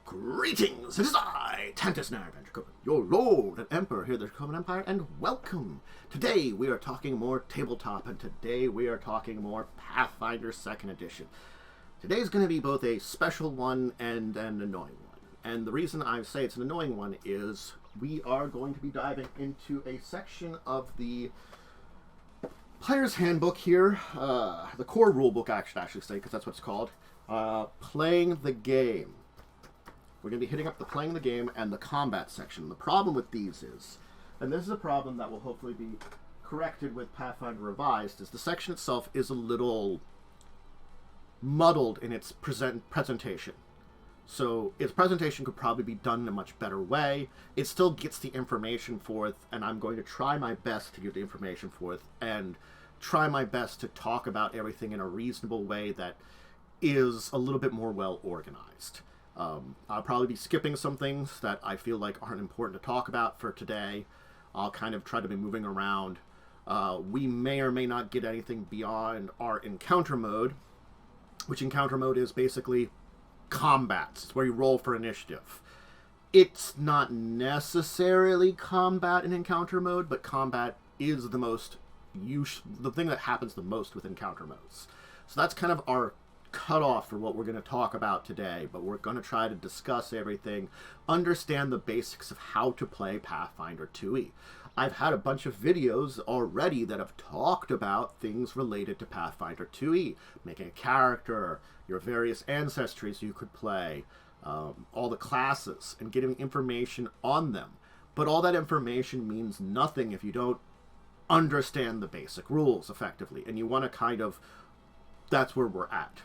Greetings! It is I, Tantus Dracovin, your Lord and Emperor here at the Dracovin Empire, and welcome! Today we are talking more tabletop, and today we are talking more Pathfinder 2nd Edition. Today's going to be both a special one and an annoying one. And the reason I say it's an annoying one is we are going to be diving into a section of the Player's Handbook here, the core rulebook I should actually say, because that's what it's called, Playing the Game. We're going to be hitting up the playing the game and the combat section. The problem with these is, and this is a problem that will hopefully be corrected with Pathfinder Revised, is the section itself is a little muddled in its presentation. So its presentation could probably be done in a much better way. It still gets the information forth, and I'm going to try my best to give the information forth and try my best to talk about everything in a reasonable way that is a little bit more well organized. I'll probably be skipping some things that I feel like aren't important to talk about for today. I'll kind of try to be moving around. We may or may not get anything beyond our encounter mode, which encounter mode is basically combat. It's where you roll for initiative. It's not necessarily combat in encounter mode, but combat is the thing that happens the most with encounter modes. So that's kind of our cutoff for what we're going to talk about today, but we're going to try to discuss everything, understand the basics of how to play Pathfinder 2e. I've had a bunch of videos already that have talked about things related to Pathfinder 2e, making a character, your various ancestries you could play, all the classes, and getting information on them. But all that information means nothing if you don't understand the basic rules effectively, and you want to kind of, that's where we're at.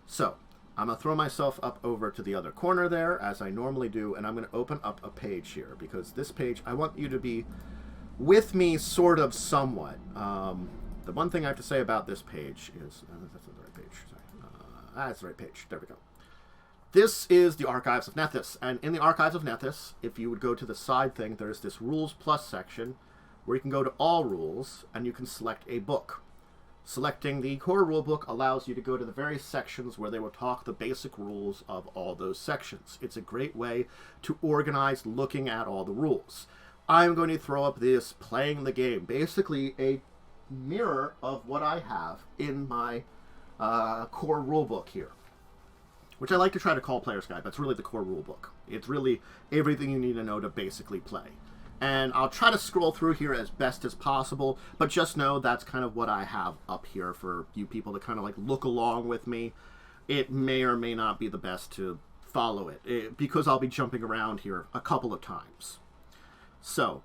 So, I'm going to throw myself up over to the other corner there, as I normally do, and I'm going to open up a page here, because this page, I want you to be with me sort of somewhat. The one thing I have to say about this page is, that's not the right page, sorry. That's the right page, there we go. This is the Archives of Nethys, and in the Archives of Nethys, if you would go to the side thing, there's this Rules Plus section, where you can go to All Rules, and you can select a book. Selecting the core rulebook allows you to go to the various sections where they will talk the basic rules of all those sections. It's a great way to organize looking at all the rules. I'm going to throw up this playing the game, basically a mirror of what I have in my core rulebook here, which I like to try to call Player's Guide, but it's really the core rulebook. It's really everything you need to know to basically play. And I'll try to scroll through here as best as possible, but just know that's kind of what I have up here for you people to kind of like look along with me. It may or may not be the best to follow it because I'll be jumping around here a couple of times. So,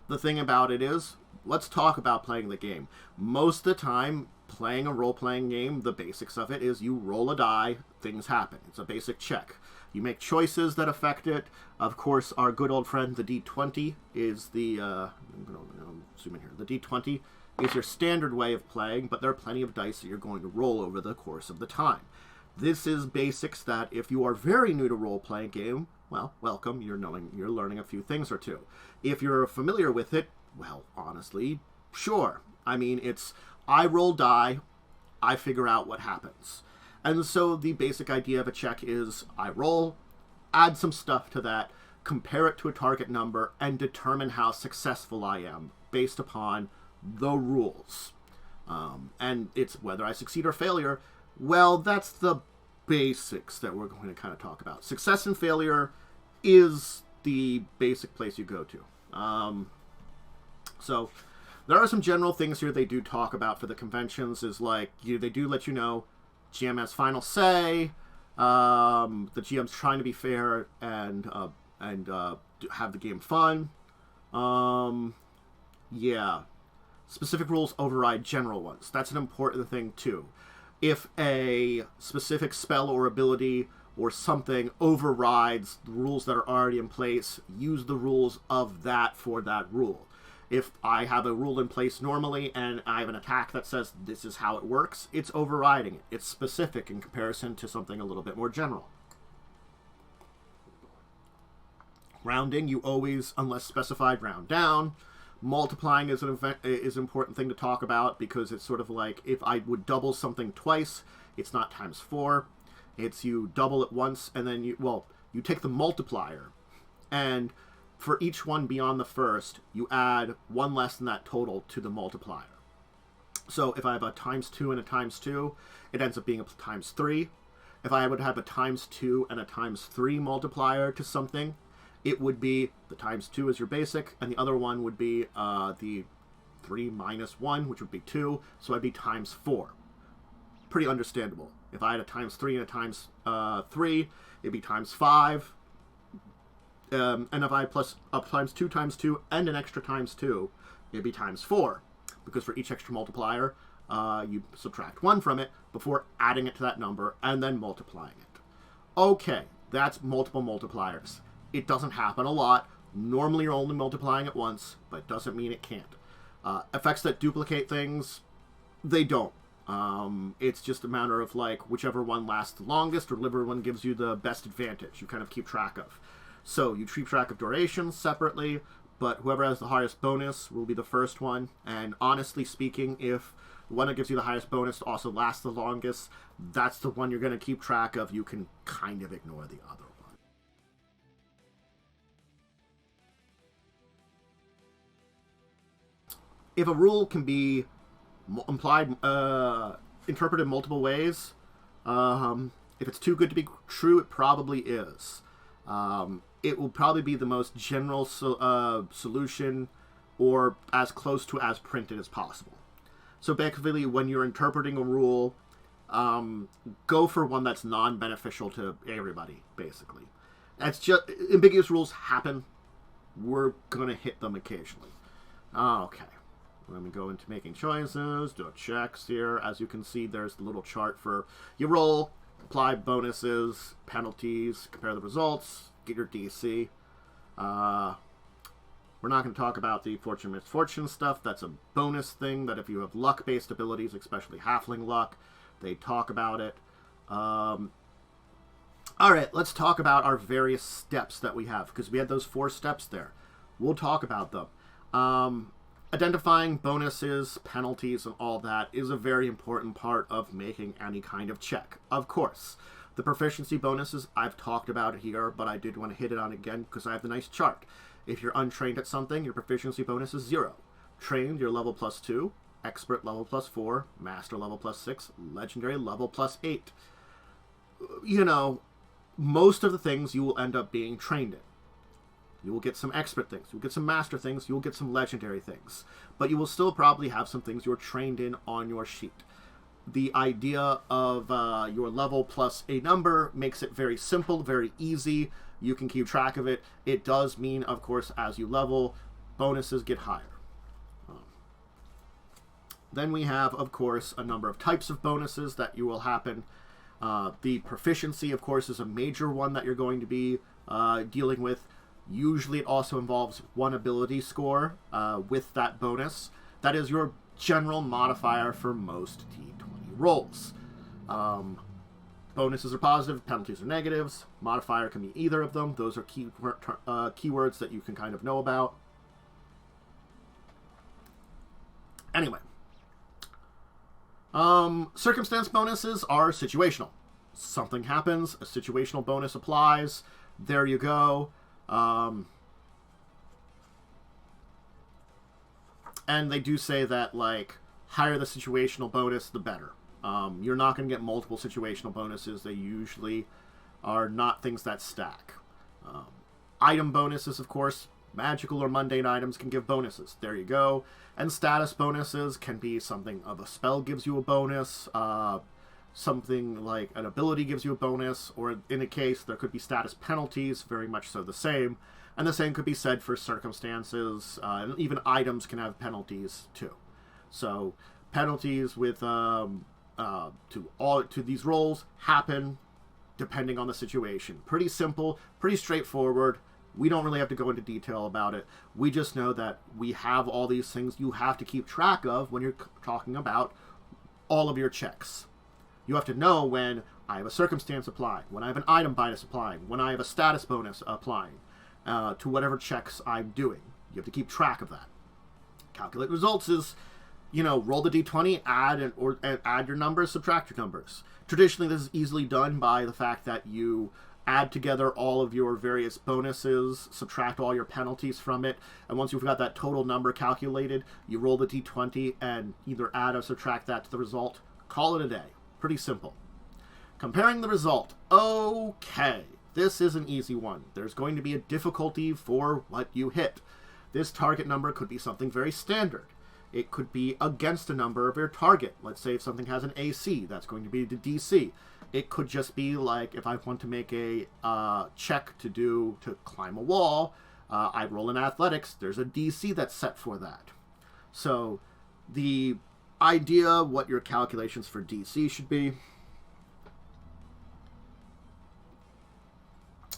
the thing about it is, let's talk about playing the game. Most of the time, playing a role-playing game, the basics of it is you roll a die, things happen. It's a basic check. You make choices that affect it. Of course, our good old friend, the D20, is the, I'm going to zoom in here. The D20 is your standard way of playing, but there are plenty of dice that you're going to roll over the course of the time. This is basics that if you are very new to role-playing game, well, welcome, you're learning a few things or two. If you're familiar with it, well, honestly, sure. I mean, it's, I roll die, I figure out what happens. And so the basic idea of a check is I roll, add some stuff to that, compare it to a target number, and determine how successful I am based upon the rules. And it's whether I succeed or failure. Well, that's the basics that we're going to kind of talk about. Success and failure is the basic place you go to. So there are some general things here they do talk about for the conventions is like, they do let you know GM has final say. The GM's trying to be fair and have the game fun. Yeah. Specific rules override general ones. That's an important thing too. If a specific spell or ability or something overrides the rules that are already in place, use the rules of that for that rule. If I have a rule in place normally and I have an attack that says this is how it works, it's overriding it. It's specific in comparison to something a little bit more general. Rounding, you always, unless specified, round down. Multiplying is an important thing to talk about because it's sort of like if I would double something twice, it's not times 4. It's you double it once and then you, well, you take the multiplier, and for each one beyond the first, you add one less than that total to the multiplier. So if I have a times 2 and a times 2, it ends up being a times 3. If I would have a times 2 and a times 3 multiplier to something, it would be the times 2 as your basic, and the other one would be the 3 minus 1, which would be 2, so I'd be times 4. Pretty understandable. If I had a times 3 and a times 3, it'd be times 5. And if I plus up times 2 and an extra times 2, it'd be times 4. Because for each extra multiplier, you subtract 1 from it before adding it to that number and then multiplying it. Okay, that's multiple multipliers. It doesn't happen a lot. Normally you're only multiplying it once, but it doesn't mean it can't. Effects that duplicate things, they don't. It's just a matter of like whichever one lasts the longest or whichever one gives you the best advantage. You kind of keep track of. So you keep track of durations separately, but whoever has the highest bonus will be the first one. And honestly speaking, if the one that gives you the highest bonus also lasts the longest, that's the one you're going to keep track of. You can kind of ignore the other one. If a rule can be interpreted multiple ways, if it's too good to be true, it probably is. It will probably be the most general solution, or as close to as printed as possible. So basically, when you're interpreting a rule, go for one that's non-beneficial to everybody, basically. That's just, ambiguous rules happen. We're going to hit them occasionally. Okay. Let me go into making choices, do checks here. As you can see, there's the little chart for you roll, apply bonuses, penalties, compare the results, get your DC. We're not going to talk about the fortune misfortune stuff. That's a bonus thing that if you have luck-based abilities, especially halfling luck, they talk about it. All right, let's talk about our various steps that we have, because we had those 4 steps there. We'll talk about them. Identifying bonuses, penalties, and all that is a very important part of making any kind of check. Of course, the proficiency bonuses, I've talked about here, but I did want to hit it on again because I have the nice chart. If you're untrained at something, your proficiency bonus is 0. Trained, you're level +2. Expert, level +4. Master, level +6. Legendary, level +8. You know, most of the things you will end up being trained in. You will get some expert things, you'll get some master things, you'll get some legendary things. But you will still probably have some things you're trained in on your sheet. The idea of your level plus a number makes it very simple, very easy. You can keep track of it. It does mean, of course, as you level, bonuses get higher. Then we have, of course, a number of types of bonuses that you will happen. The proficiency, of course, is a major one that you're going to be dealing with. Usually it also involves one ability score with that bonus. That is your general modifier for most D20 rolls. Bonuses are positive, penalties are negatives. Modifier can be either of them. Those are keywords that you can kind of know about. Anyway. Circumstance bonuses are situational. Something happens, a situational bonus applies. There you go. And they do say that, like, higher the situational bonus, the better. You're not going to get multiple situational bonuses. They usually are not things that stack. Item bonuses, of course, magical or mundane items can give bonuses. There you go. And status bonuses can be something of a spell gives you a bonus, something like an ability gives you a bonus, or in a case, there could be status penalties, very much so the same. And the same could be said for circumstances, and even items can have penalties too. So penalties with to these rolls happen depending on the situation. Pretty simple, pretty straightforward. We don't really have to go into detail about it. We just know that we have all these things you have to keep track of when you're talking about all of your checks. You have to know when I have a circumstance applying, when I have an item bonus applying, when I have a status bonus applying to whatever checks I'm doing. You have to keep track of that. Calculate results is, you know, roll the d20, add your numbers, subtract your numbers. Traditionally, this is easily done by the fact that you add together all of your various bonuses, subtract all your penalties from it, and once you've got that total number calculated, you roll the d20 and either add or subtract that to the result. Call it a day. Pretty simple. Comparing the result. Okay, this is an easy one. There's going to be a difficulty for what you hit. This target number could be something very standard. It could be against a number of your target. Let's say if something has an AC, that's going to be the DC. It could just be like if I want to make a check to climb a wall, I roll in athletics, there's a DC that's set for that. So the idea, what your calculations for DC should be,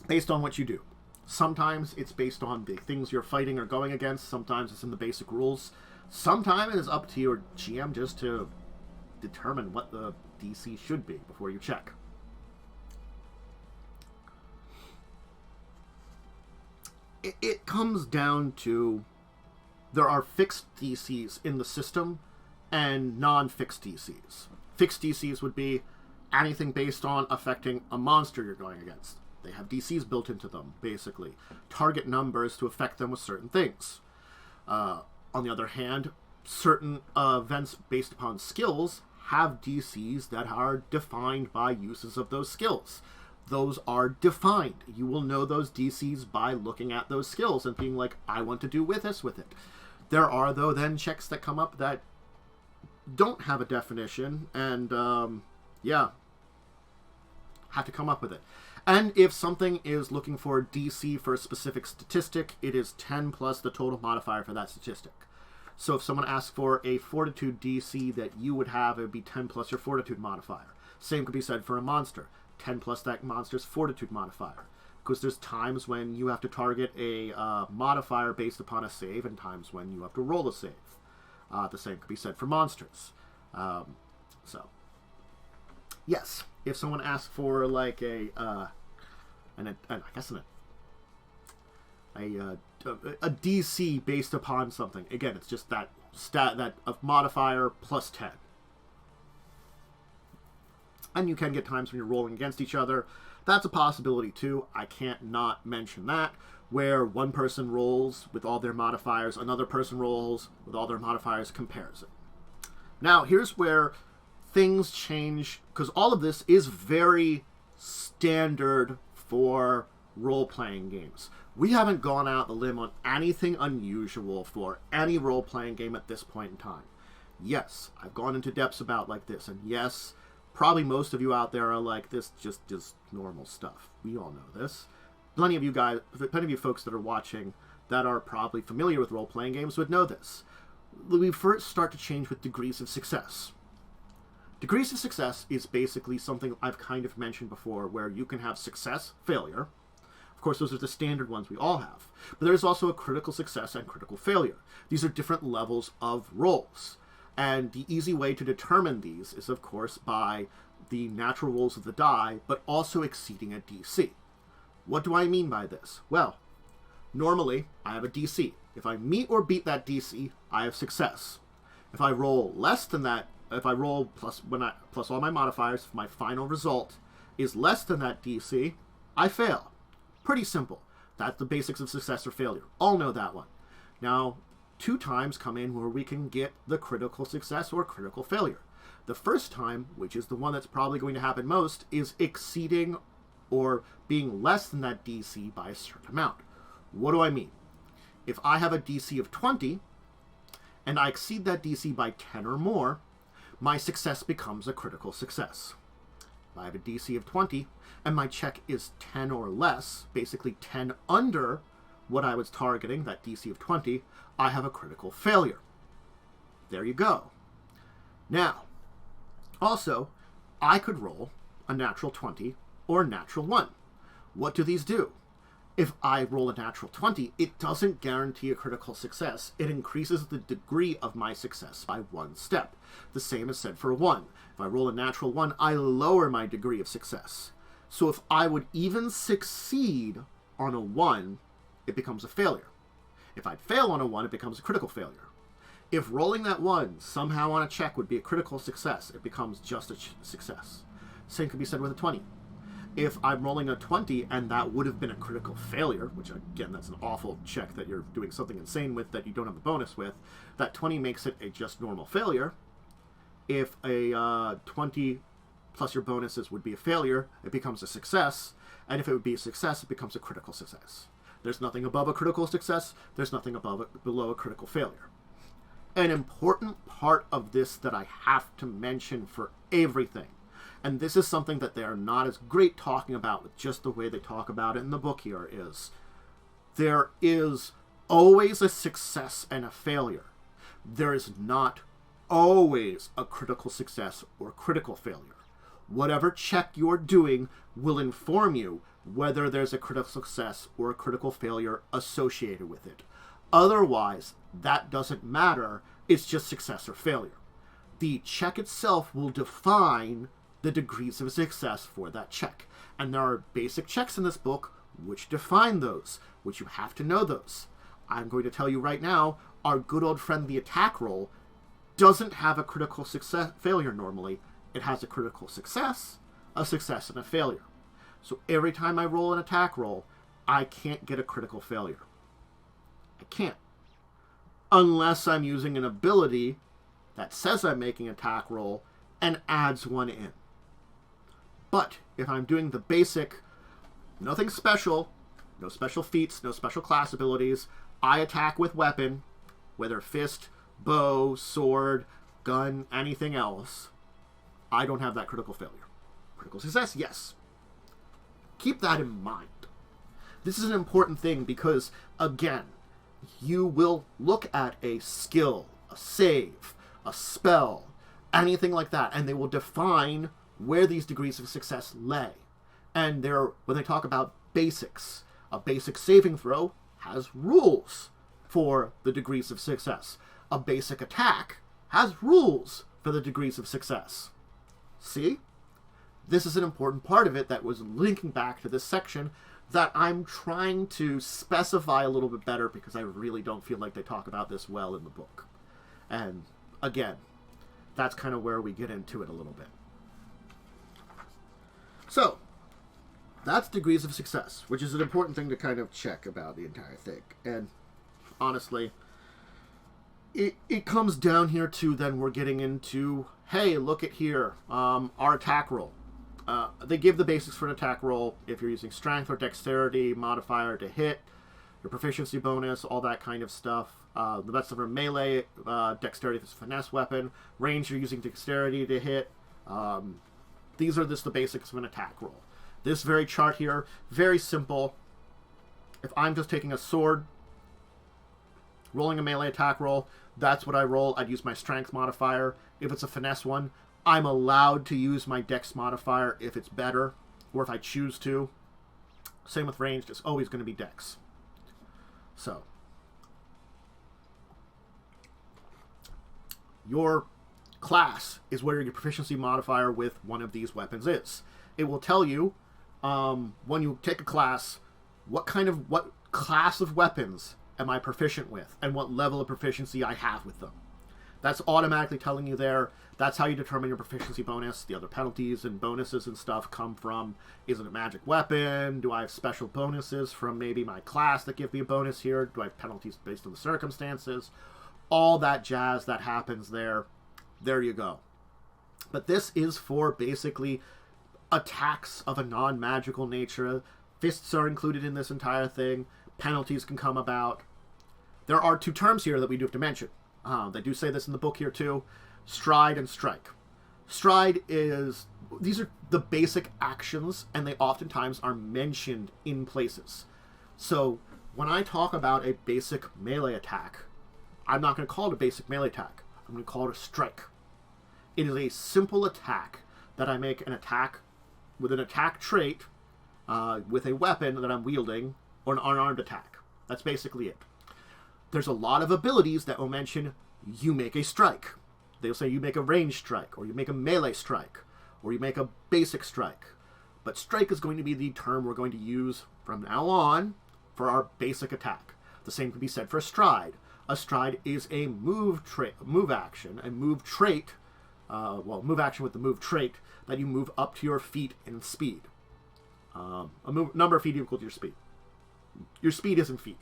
based on what you do. Sometimes it's based on the things you're fighting or going against. Sometimes it's in the basic rules. Sometimes it is up to your GM just to determine what the DC should be before you check. It comes down to there are fixed DCs in the system and non-fixed DCs. Fixed DCs would be anything based on affecting a monster you're going against. They have DCs built into them, basically. Target numbers to affect them with certain things. On the other hand, certain events based upon skills have DCs that are defined by uses of those skills. Those are defined. You will know those DCs by looking at those skills and being like, I want to do this with it. There are, though, then checks that come up that don't have a definition, and, have to come up with it. And if something is looking for DC for a specific statistic, it is 10 plus the total modifier for that statistic. So if someone asks for a fortitude DC that you would have, it would be 10 plus your fortitude modifier. Same could be said for a monster. 10 plus that monster's fortitude modifier. Because there's times when you have to target a modifier based upon a save and times when you have to roll a save. The same could be said for monsters. Yes, if someone asks for like a DC based upon something, again, it's just that modifier plus 10. And you can get times when you're rolling against each other. That's a possibility too. I can't not mention that, where one person rolls with all their modifiers, another person rolls with all their modifiers, compares it. Now, here's where things change, because all of this is very standard for role-playing games. We haven't gone out the limb on anything unusual for any role-playing game at this point in time. Yes, I've gone into depths about like this, and yes, probably most of you out there are like, this just is normal stuff. We all know this. Plenty of you folks that are watching that are probably familiar with role-playing games would know this. We first start to change with degrees of success. Degrees of success is basically something I've kind of mentioned before, where you can have success, failure. Of course, those are the standard ones we all have. But there's also a critical success and critical failure. These are different levels of rolls. And the easy way to determine these is, of course, by the natural rolls of the die, but also exceeding a DC. What do I mean by this? Well, normally, I have a DC. If I meet or beat that DC, I have success. If I roll less than that, if I roll plus all my modifiers, if my final result is less than that DC, I fail. Pretty simple. That's the basics of success or failure. All know that one. Now, 2 times come in where we can get the critical success or critical failure. The first time, which is the one that's probably going to happen most, is exceeding or being less than that DC by a certain amount. What do I mean? If I have a DC of 20, and I exceed that DC by 10 or more, my success becomes a critical success. If I have a DC of 20, and my check is 10 or less, basically 10 under what I was targeting, that DC of 20, I have a critical failure. There you go. Now, also, I could roll a natural 20 or a natural 1. What do these do? If I roll a natural 20, it doesn't guarantee a critical success. It increases the degree of my success by 1 step. The same is said for a 1. If I roll a natural 1, I lower my degree of success. So if I would even succeed on a 1, it becomes a failure. If I'd fail on a 1, it becomes a critical failure. If rolling that 1 somehow on a check would be a critical success, it becomes just a success. Same could be said with a 20. If I'm rolling a 20 and that would have been a critical failure, which again, that's an awful check that you're doing something insane with that you don't have a bonus with, that 20 makes it a just normal failure. If a 20 plus your bonuses would be a failure, it becomes a success. And if it would be a success, it becomes a critical success. There's nothing above a critical success. There's nothing below a critical failure. An important part of this that I have to mention for everything, and this is something that they are not as great talking about with just the way they talk about it in the book here, is there is always a success and a failure. There is not always a critical success or critical failure. Whatever check you're doing will inform you whether there's a critical success or a critical failure associated with it. Otherwise, that doesn't matter. It's just success or failure. The check itself will define the degrees of success for that check. And there are basic checks in this book which define those, which you have to know those. I'm going to tell you right now, our good old friend the attack roll doesn't have a critical success failure normally. It has a critical success, and a failure. So every time I roll an attack roll, I can't get a critical failure. I can't. Unless I'm using an ability that says I'm making an attack roll and adds one in. But if I'm doing the basic, nothing special, no special feats, no special class abilities, I attack with weapon, whether fist, bow, sword, gun, anything else, I don't have that critical failure. Critical success, yes. Keep that in mind. This is an important thing because, again, you will look at a skill, a save, a spell, anything like that, and they will define where these degrees of success lay. And when they talk about basics, a basic saving throw has rules for the degrees of success. A basic attack has rules for the degrees of success. See? This is an important part of it that was linking back to this section that I'm trying to specify a little bit better because I really don't feel like they talk about this well in the book. And again, that's kind of where we get into it a little bit. So, that's degrees of success, which is an important thing to kind of check about the entire thing. And honestly, it comes down here to then we're getting into, hey, look at here, our attack roll. They give the basics for an attack roll if you're using strength or dexterity modifier to hit, your proficiency bonus, all that kind of stuff. The best of our melee, dexterity is a finesse weapon. Range, you're using dexterity to hit. These are just the basics of an attack roll. This very chart here, very simple. If I'm just taking a sword, rolling a melee attack roll, that's what I roll. I'd use my strength modifier. If it's a finesse one, I'm allowed to use my dex modifier if it's better, or if I choose to. Same with ranged, it's always going to be dex. So, your class is where your proficiency modifier with one of these weapons is. It will tell you, when you take a class, what class of weapons am I proficient with, and what level of proficiency I have with them. That's automatically telling you there. That's how you determine your proficiency bonus. The other penalties and bonuses and stuff come from, is it a magic weapon? Do I have special bonuses from maybe my class that give me a bonus here? Do I have penalties based on the circumstances? All that jazz that happens there. There you go. But this is for basically attacks of a non-magical nature. Fists are included in this entire thing. Penalties can come about. There are two terms here that we do have to mention. They do say this in the book here too. Stride and strike. Stride is, these are the basic actions, and they oftentimes are mentioned in places. So when I talk about a basic melee attack, I'm not going to call it a basic melee attack. I'm going to call it a strike. It is a simple attack that I make an attack with an attack trait with a weapon that I'm wielding, or an unarmed attack. That's basically it. There's a lot of abilities that will mention you make a strike. They'll say you make a ranged strike, or you make a melee strike, or you make a basic strike. But strike is going to be the term we're going to use from now on for our basic attack. The same can be said for a stride. A stride is a move action, a move trait, move action with the move trait that you move up to your feet in speed. Number of feet equal to your speed. Your speed is in feet.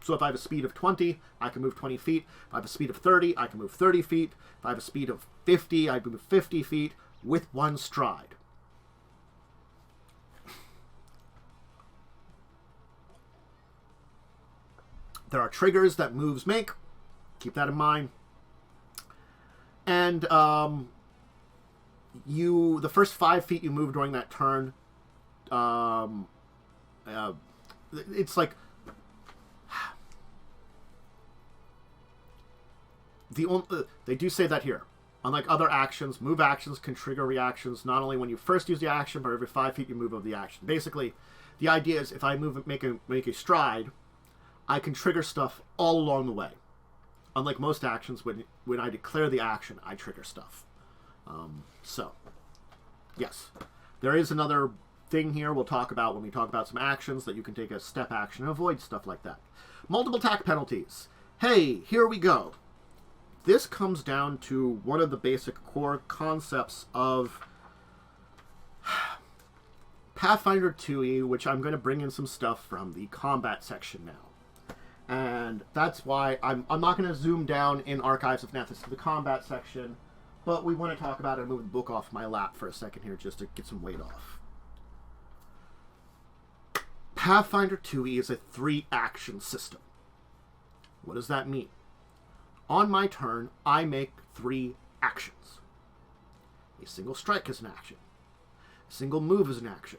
So if I have a speed of 20, I can move 20 feet. If I have a speed of 30, I can move 30 feet. If I have a speed of 50, I can move 50 feet with one stride. There are triggers that moves make. Keep that in mind. And the first 5 feet you move during that turn, it's like they do say that here. Unlike other actions, move actions can trigger reactions not only when you first use the action, but every 5 feet you move of the action. Basically, the idea is if I make a stride, I can trigger stuff all along the way. Unlike most actions, when I declare the action, I trigger stuff. So, yes. There is another thing here we'll talk about when we talk about some actions that you can take a step action and avoid stuff like that. Multiple attack penalties. Hey, here we go. This comes down to one of the basic core concepts of Pathfinder 2e, which I'm going to bring in some stuff from the combat section now. And that's why I'm not going to zoom down in Archives of Nethys to the combat section, but we want to talk about it and move the book off my lap for a second here just to get some weight off. Pathfinder 2e is a 3-action system. What does that mean? On my turn, I make 3 actions. A single strike is an action. A single move is an action.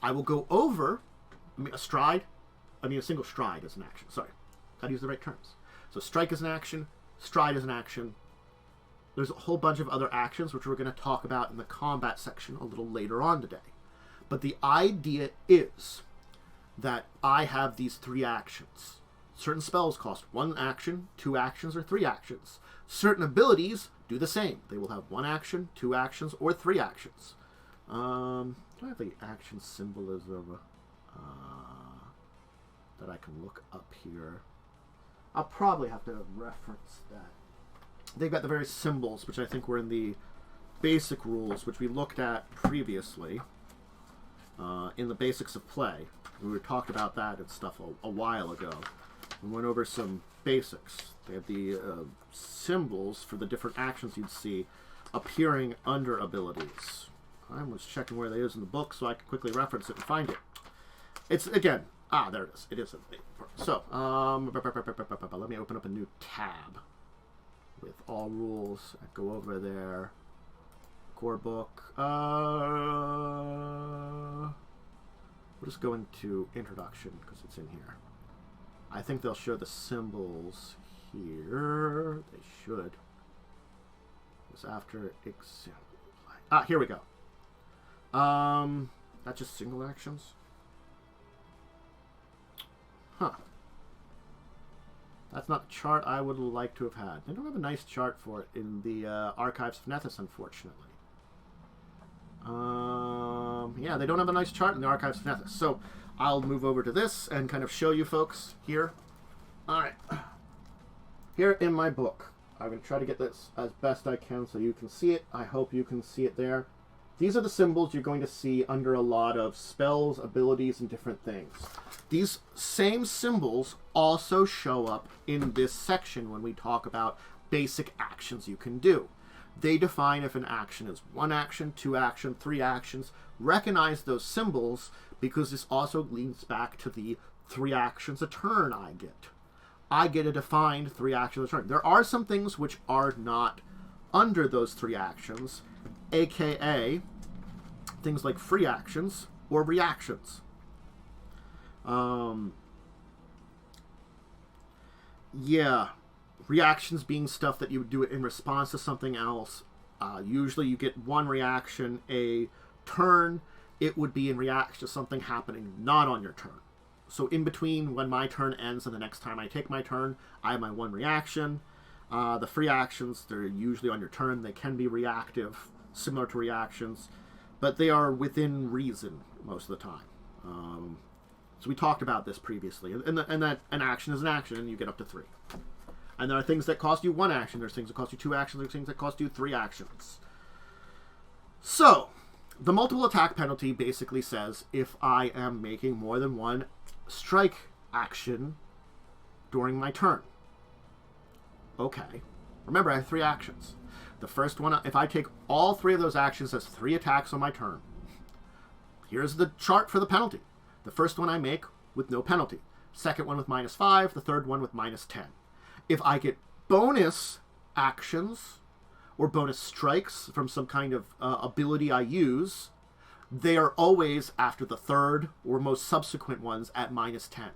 I will go over a single stride is an action. Sorry. Gotta use the right terms. So strike is an action. Stride is an action. There's a whole bunch of other actions which we're going to talk about in the combat section a little later on today. But the idea is that I have these 3 actions. Certain spells cost 1 action, 2 actions, or 3 actions. Certain abilities do the same. They will have 1 action, 2 actions, or 3 actions. Do I have the action symbolism that I can look up here? I'll probably have to reference that. They've got the various symbols, which I think were in the basic rules, which we looked at previously in the basics of play. We talked about that and stuff a while ago. We went over some basics. They have the symbols for the different actions you'd see appearing under abilities. I was checking where they is in the book so I could quickly reference it and find it. It's, again, there it is. It is. So, let me open up a new tab with all rules. I go over there. Core book. We'll just go into introduction because it's in here. I think they'll show the symbols here. They should. It's after example. Here we go. That's just single actions. Huh. That's not the chart I would like to have had. They don't have a nice chart for it in the Archives of Nethys, unfortunately. Yeah, they don't have a nice chart in the Archives of Nethys. So I'll move over to this and kind of show you folks here. Alright. Here in my book. I'm going to try to get this as best I can so you can see it. I hope you can see it there. These are the symbols you're going to see under a lot of spells, abilities, and different things. These same symbols also show up in this section when we talk about basic actions you can do. They define if an action is 1 action, 2 action, 3 actions. Recognize those symbols because this also leads back to the 3 actions a turn I get. I get a defined 3 actions a turn. There are some things which are not under those 3 actions, aka things like free actions or reactions. Yeah, reactions being stuff that you would do it in response to something else. Usually you get 1 reaction a turn. It would be in reaction to something happening not on your turn. So in between when my turn ends and the next time I take my turn, I have my 1 reaction. The free actions, they're usually on your turn. They can be reactive, similar to reactions, but they are within reason most of the time. So we talked about this previously, and that an action is an action, and you get up to 3. And there are things that cost you 1 action. There's things that cost you 2 actions. There's things that cost you 3 actions. So, The multiple attack penalty basically says if I am making more than one strike action during my turn. Okay. Remember, I have 3 actions. The first one, if I take all 3 of those actions as 3 attacks on my turn, here's the chart for the penalty. The first one I make with no penalty. Second one with -5. The third one with -10. If I get bonus actions or bonus strikes from some kind of ability I use, they are always after the third or most subsequent ones at -10.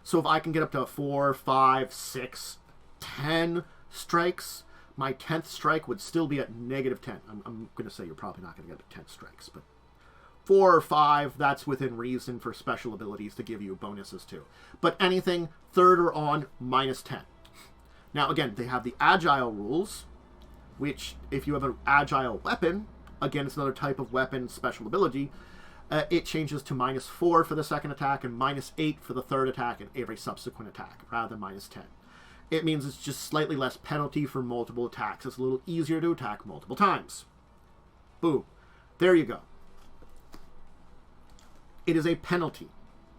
So if I can get up to 4, 5, 6, 10 strikes, my 10th strike would still be at -10. I'm going to say you're probably not going to get to 10 strikes, but 4 or 5, that's within reason for special abilities to give you bonuses too. But anything third or on, -10. Now again, they have the agile rules, which if you have an agile weapon, again, it's another type of weapon special ability, it changes to -4 for the second attack and -8 for the third attack and every subsequent attack, rather than -10. It means it's just slightly less penalty for multiple attacks. It's a little easier to attack multiple times. Boom. There you go. It is a penalty.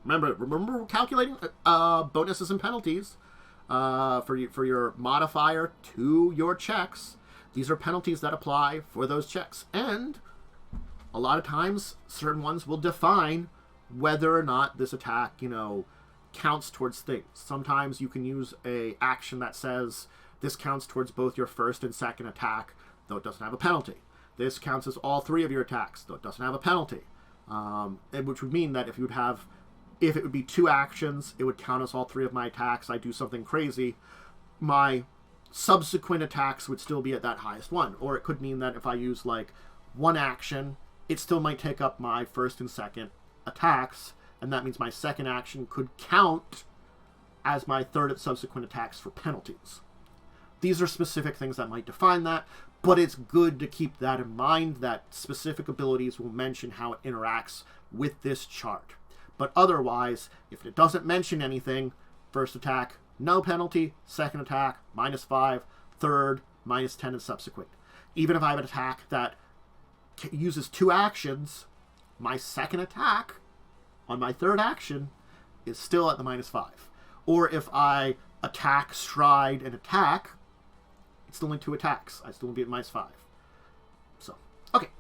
Remember we're calculating bonuses and penalties for your modifier to your checks. These are penalties that apply for those checks. And a lot of times, certain ones will define whether or not this attack, counts towards things. Sometimes you can use a action that says this counts towards both your first and second attack, though it doesn't have a penalty. This counts as all 3 of your attacks, though it doesn't have a penalty. Which would mean that if it would be 2 actions, it would count as all 3 of my attacks. I do something crazy, my subsequent attacks would still be at that highest one. Or it could mean that if I use like 1 action, it still might take up my first and second attacks, and that means my second action could count as my third and subsequent attacks for penalties. These are specific things that might define that, but it's good to keep that in mind, that specific abilities will mention how it interacts with this chart. But otherwise, if it doesn't mention anything, first attack, no penalty, second attack, -5, third, -10, and subsequent. Even if I have an attack that uses 2 actions, my second attack on my third action is still at the -5. Or if I attack, stride, and attack, it's still only 2 attacks. I still won't be at -5. So, okay.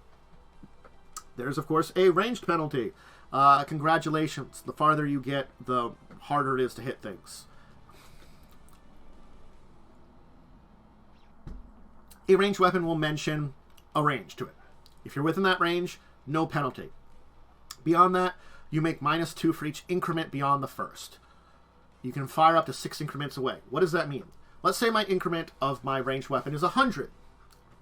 There's, of course, a ranged penalty. Congratulations. The farther you get, the harder it is to hit things. A ranged weapon will mention a range to it. If you're within that range, no penalty. Beyond that, you make -2 for each increment beyond the first. You can fire up to 6 increments away. What does that mean? Let's say my increment of my ranged weapon is 100.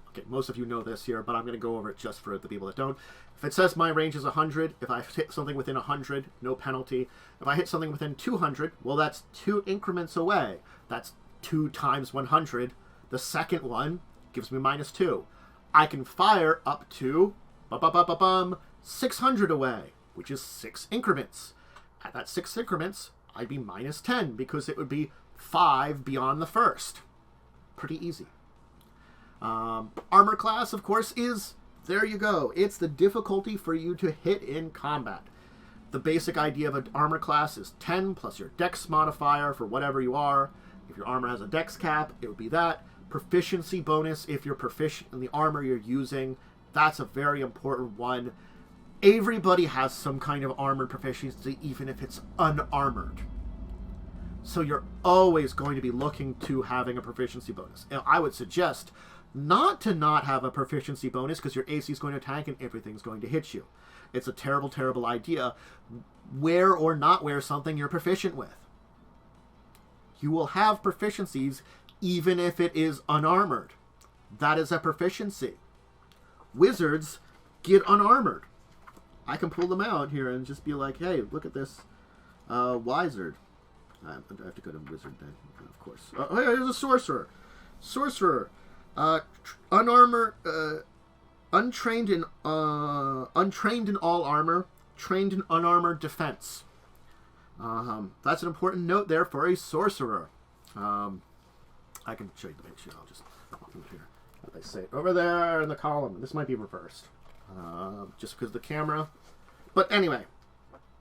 Okay, most of you know this here, but I'm going to go over it just for the people that don't. If it says my range is 100, if I hit something within 100, no penalty. If I hit something within 200, well, that's 2 increments away. That's 2 times 100. The second one gives me -2. I can fire up to 600 away, which is 6 increments. At that 6 increments, I'd be -10 because it would be 5 beyond the first. Pretty easy. Armor class, of course, is, there you go. It's the difficulty for you to hit in combat. The basic idea of an armor class is 10 plus your dex modifier for whatever you are. If your armor has a dex cap, it would be that. Proficiency bonus if you're proficient in the armor you're using. That's a very important one. Everybody has some kind of armored proficiency, even if it's unarmored. So you're always going to be looking to having a proficiency bonus. And I would suggest not to not have a proficiency bonus because your AC is going to tank and everything's going to hit you. It's a terrible, terrible idea. Wear or not wear something you're proficient with. You will have proficiencies even if it is unarmored. That is a proficiency. Wizards get unarmored. I can pull them out here and just be like, hey, look at this wizard. I have to go to wizard then, of course. Oh, yeah, here's a sorcerer. Sorcerer. Unarmored, untrained in all armor, trained in unarmored defense. That's an important note there for a sorcerer. I can show you the picture. I'll just move here. They say it over there in the column. This might be reversed. just because of the camera. But anyway,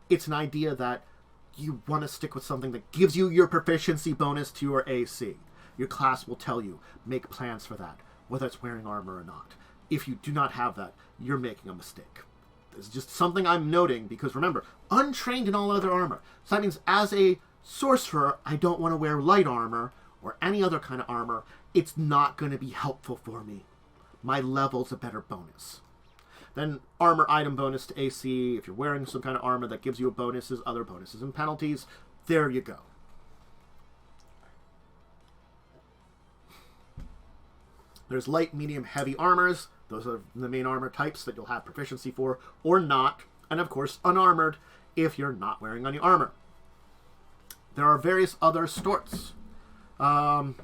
it's an idea that you want to stick with something that gives you your proficiency bonus to your AC. Your class will tell you, make plans for that, whether it's wearing armor or not. If you do not have that, you're making a mistake. This is just something I'm noting, because remember, untrained in all other armor. So that means as a sorcerer, I don't want to wear light armor or any other kind of armor. It's not going to be helpful for me. My level's a better bonus. Then armor item bonus to AC. If you're wearing some kind of armor that gives you bonuses, other bonuses and penalties, there you go. There's light, medium, heavy armors. Those are the main armor types that you'll have proficiency for or not. And of course, unarmored if you're not wearing any armor. There are various other sorts. Much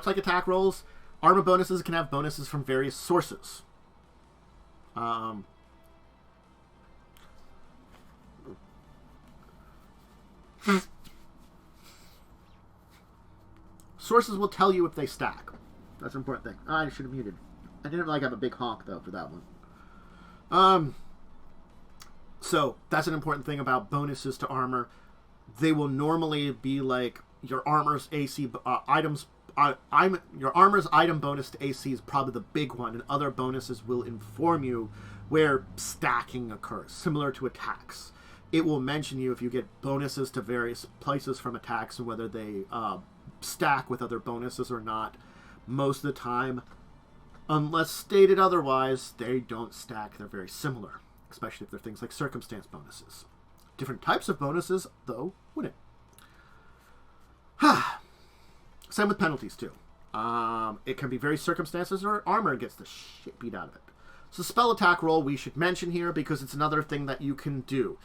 like attack rolls, armor bonuses can have bonuses from various sources. Sources will tell you if they stack. That's an important thing. I should have muted. I didn't like have a big honk though for that one. So that's an important thing about bonuses to armor. They will normally be like your armor's AC items. Your armor's item bonus to AC is probably the big one, and other bonuses will inform you where stacking occurs, similar to attacks. It will mention you if you get bonuses to various places from attacks and whether they stack with other bonuses or not. Most of the time, unless stated otherwise, they don't stack. They're very similar, especially if they're things like circumstance bonuses. Different types of bonuses, though, wouldn't. Same with penalties, too. It can be very circumstances or armor gets the shit beat out of it. So spell attack roll we should mention here because it's another thing that you can do.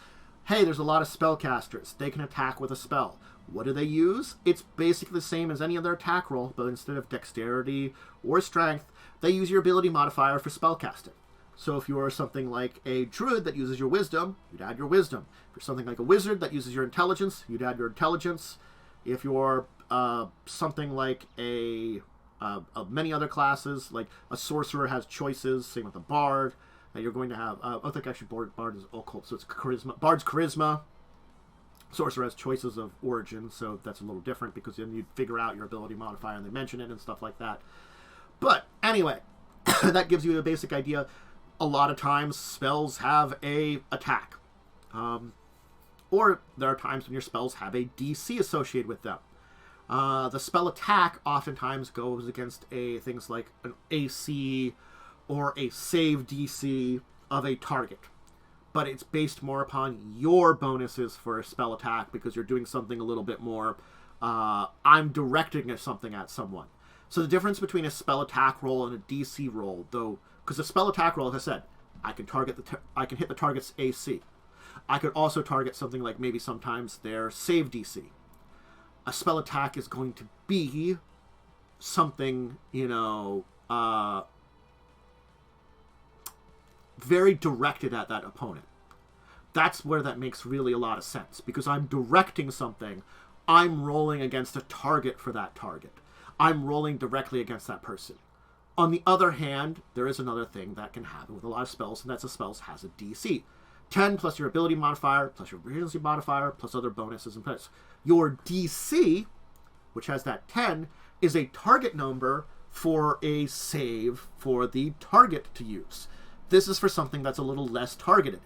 Hey, there's a lot of spellcasters. They can attack with a spell. What do they use? It's basically the same as any other attack roll, but instead of dexterity or strength, they use your ability modifier for spellcasting. So if you're something like a druid that uses your wisdom, you'd add your wisdom. If you're something like a wizard that uses your intelligence, you'd add your intelligence. If you're something like many other classes, like a sorcerer has choices, same with a bard, that you're going to have, I think actually bard is occult, so it's charisma. Bard's charisma. Sorcerer has choices of origin, so that's a little different because then you'd figure out your ability modifier and they mention it and stuff like that. But anyway, that gives you a basic idea. A lot of times spells have a attack. Or there are times when your spells have a DC associated with them. The spell attack oftentimes goes against things like an AC or a save DC of a target. But it's based more upon your bonuses for a spell attack because you're doing something a little bit more, I'm directing something at someone. So the difference between a spell attack roll and a DC roll, though, because a spell attack roll, as I said, I can hit the target's AC. I could also target something like maybe sometimes their save DC. A spell attack is going to be something, very directed at that opponent. That's where that makes really a lot of sense, because I'm directing something. I'm rolling against a target for that target. I'm rolling directly against that person. On the other hand, there is another thing that can happen with a lot of spells, and that's a spell has a DC. 10 plus your ability modifier, plus your proficiency modifier, plus other bonuses and plus. Your DC, which has that 10, is a target number for a save for the target to use. This is for something that's a little less targeted.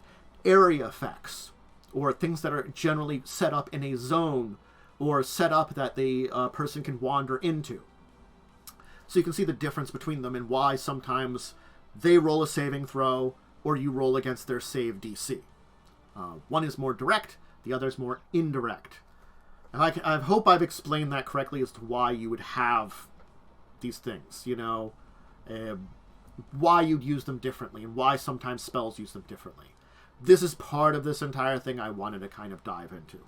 Area effects, or things that are generally set up in a zone, or set up that the person can wander into. So you can see the difference between them and why sometimes they roll a saving throw, or you roll against their save DC. One is more direct, the other is more indirect. And I hope I've explained that correctly as to why you would have these things, why you'd use them differently, and why sometimes spells use them differently. This is part of this entire thing I wanted to kind of dive into.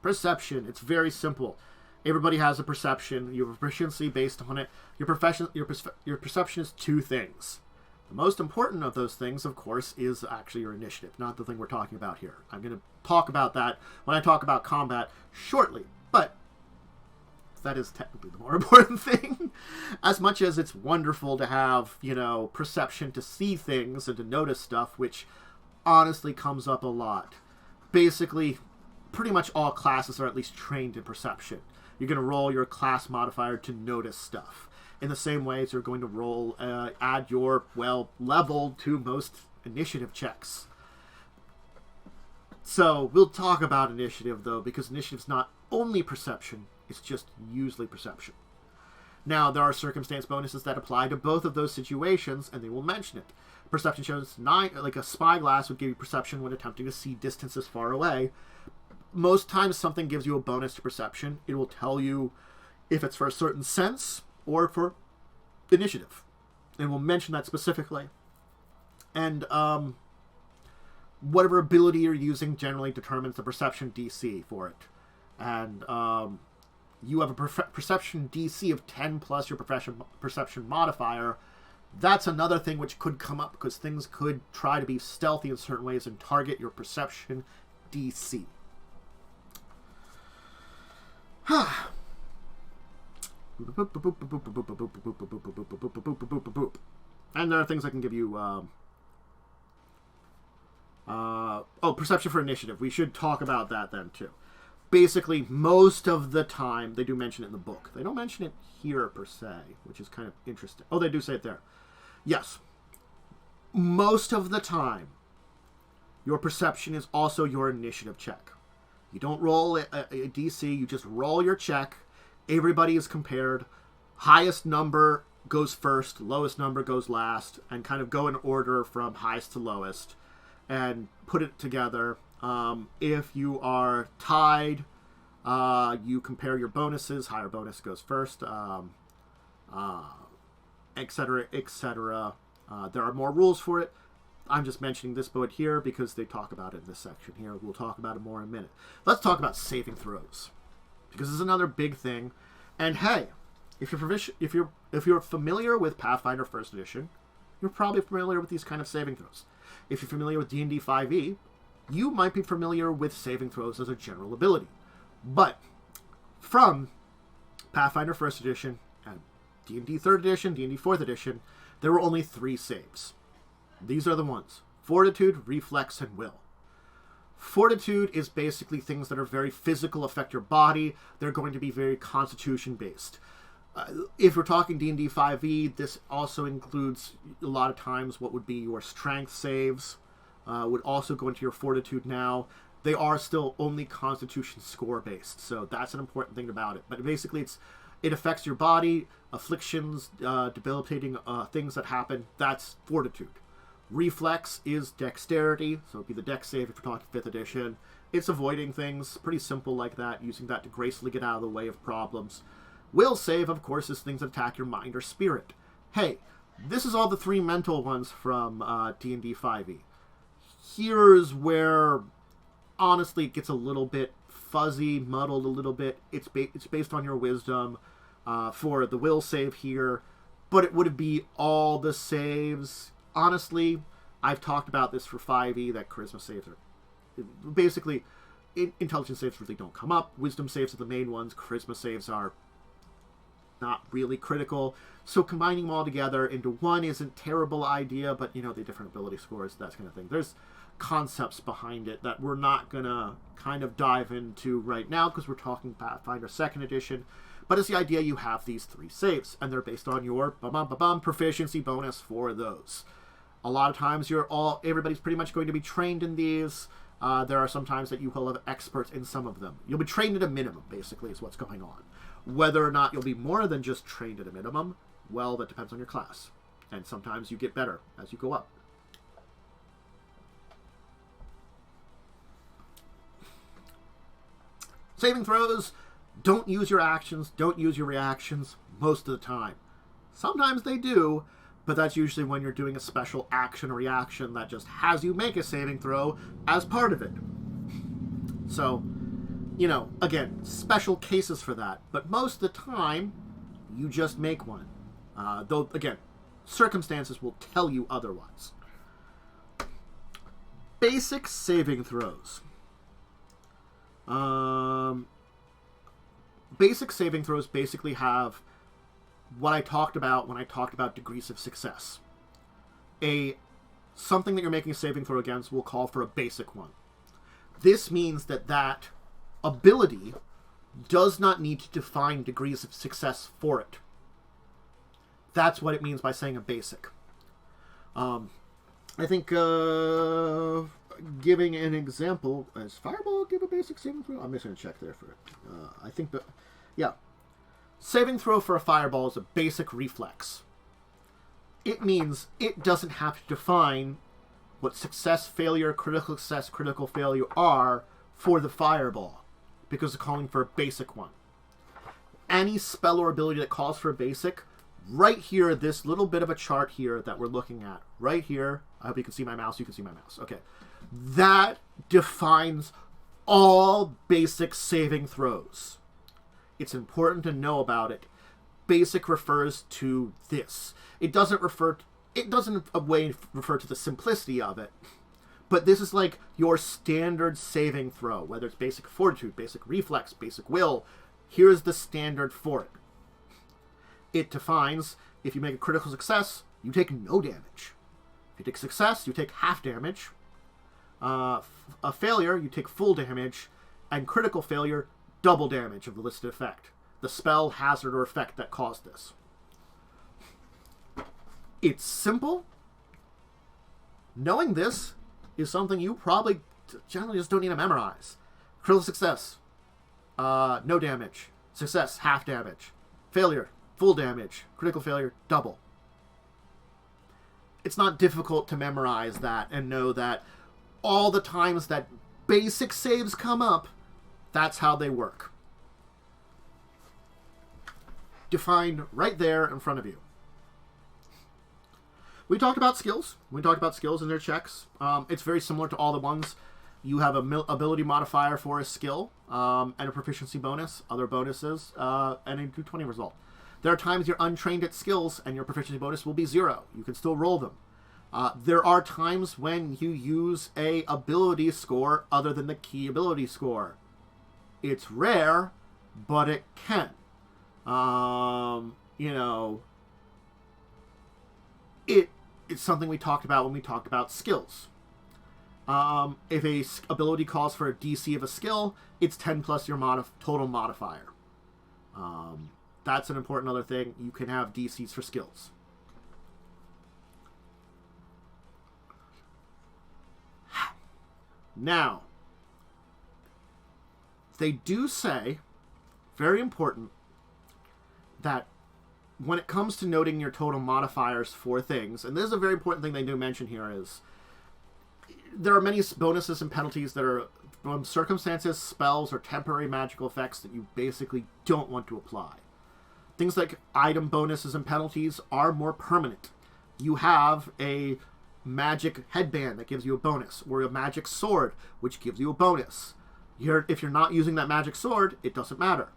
Perception, it's very simple. Everybody has a perception. You have a proficiency based on it. Your perception is two things. The most important of those things, of course, is actually your initiative, not the thing we're talking about here. I'm going to talk about that when I talk about combat shortly. But That is technically the more important thing. As much as it's wonderful to have, perception to see things and to notice stuff, which honestly comes up a lot. Basically, pretty much all classes are at least trained in perception. You're going to roll your class modifier to notice stuff. In the same way as you're going to add your, level to most initiative checks. So, we'll talk about initiative, though, because initiative's not only perception, it's just usually perception. Now, there are circumstance bonuses that apply to both of those situations, and they will mention it. Perception shows 9, like a spyglass would give you perception when attempting to see distances far away. Most times something gives you a bonus to perception. It will tell you if it's for a certain sense or for initiative. And we'll mention that specifically. And whatever ability you're using generally determines the perception DC for it. And you have a perception DC of 10 plus your perception modifier. That's another thing which could come up, because things could try to be stealthy in certain ways and target your perception DC. And there are things I can give you. Perception for initiative. We should talk about that then too. Basically, most of the time, they do mention it in the book. They don't mention it here per se, which is kind of interesting. Oh, they do say it there. Yes. Most of the time, your perception is also your initiative check. You don't roll a DC, you just roll your check. Everybody is compared. Highest number goes first, lowest number goes last, and kind of go in order from highest to lowest and put it together. If you are tied, you compare your bonuses. Higher bonus goes first, etc., etc. There are more rules for it. I'm just mentioning this boat here because they talk about it in this section here. We'll talk about it more in a minute. Let's talk about saving throws, because this is another big thing. And hey, if you're familiar with Pathfinder First Edition, you're probably familiar with these kind of saving throws. If you're familiar with D&D 5e, you might be familiar with saving throws as a general ability. But from Pathfinder First Edition and D&D 3rd Edition, D&D 4th Edition, there were only 3 saves. These are the ones: Fortitude, Reflex, and Will. Fortitude is basically things that are very physical, affect your body. They're going to be very constitution-based. If we're talking D&D 5e, this also includes a lot of times what would be your strength saves. Would also go into your fortitude now. They are still only constitution score based, so that's an important thing about it. But basically it affects your body, afflictions, debilitating things that happen. That's fortitude. Reflex is dexterity, so it'd be the dex save if you're talking 5th edition. It's avoiding things, pretty simple like that, using that to gracefully get out of the way of problems. Will save, of course, is things that attack your mind or spirit. Hey, this is all the 3 mental ones from D&D 5e. Here's where, honestly, it gets a little bit fuzzy, muddled a little bit. It's based on your wisdom for the will save here, but it would be all the saves. Honestly, I've talked about this for 5e, that charisma saves are... Basically, intelligence saves really don't come up. Wisdom saves are the main ones. Charisma saves are not really critical. So combining them all together into one isn't a terrible idea, but, the different ability scores, that kind of thing. There's concepts behind it that we're not going to kind of dive into right now because we're talking Pathfinder 2nd Edition. But it's the idea you have these 3 saves, and they're based on your proficiency bonus for those. A lot of times everybody's pretty much going to be trained in these. There are some times that you will have experts in some of them. You'll be trained at a minimum, basically, is what's going on. Whether or not you'll be more than just trained at a minimum, well, that depends on your class. And sometimes you get better as you go up. Saving throws, don't use your actions, don't use your reactions most of the time. Sometimes they do, but that's usually when you're doing a special action or reaction that just has you make a saving throw as part of it. So, again, special cases for that. But most of the time, you just make one. Though, again, circumstances will tell you otherwise. Basic saving throws. basic saving throws basically have what I talked about when I talked about degrees of success. Something that you're making a saving throw against will call for a basic one. This means that ability does not need to define degrees of success for it. That's what it means by saying a basic. I think giving an example, as Fireball give a basic saving throw? I'm just going to check there for it. I think that, yeah. Saving throw for a Fireball is a basic reflex. It means it doesn't have to define what success, failure, critical success, critical failure are for the Fireball, because it's calling for a basic one. Any spell or ability that calls for a basic, right here, this little bit of a chart here that we're looking at, right here, I hope you can see my mouse, you can see my mouse, okay. That defines all basic saving throws. It's important to know about it. Basic refers to this. It doesn't refer to the simplicity of it, but this is like your standard saving throw, whether it's basic fortitude, basic reflex, basic will. Here's the standard for it. It defines, if you make a critical success, you take no damage. If you take success, you take half damage. A failure, you take full damage. And critical failure, double damage of the listed effect. The spell, hazard, or effect that caused this. It's simple. Knowing this is something you probably generally just don't need to memorize. Critical success, no damage. Success, half damage. Failure, full damage. Critical failure, double. It's not difficult to memorize that and know that all the times that basic saves come up, that's how they work. Defined right there in front of you. We talked about skills. We talked about skills and their checks. It's very similar to all the ones. You have an ability modifier for a skill and a proficiency bonus, other bonuses, and a 220 result. There are times you're untrained at skills and your proficiency bonus will be 0. You can still roll them. There are times when you use a ability score other than the key ability score. It's rare, but it can. It's something we talked about when we talked about skills. If a ability calls for a DC of a skill, it's 10 plus your total modifier. That's an important other thing. You can have DCs for skills. Now, they do say, very important, that when it comes to noting your total modifiers for things, and this is a very important thing they do mention here, is there are many bonuses and penalties that are from circumstances, spells, or temporary magical effects that you basically don't want to apply. Things like item bonuses and penalties are more permanent. You have a magic headband that gives you a bonus, or a magic sword, which gives you a bonus. If you're not using that magic sword, it doesn't matter.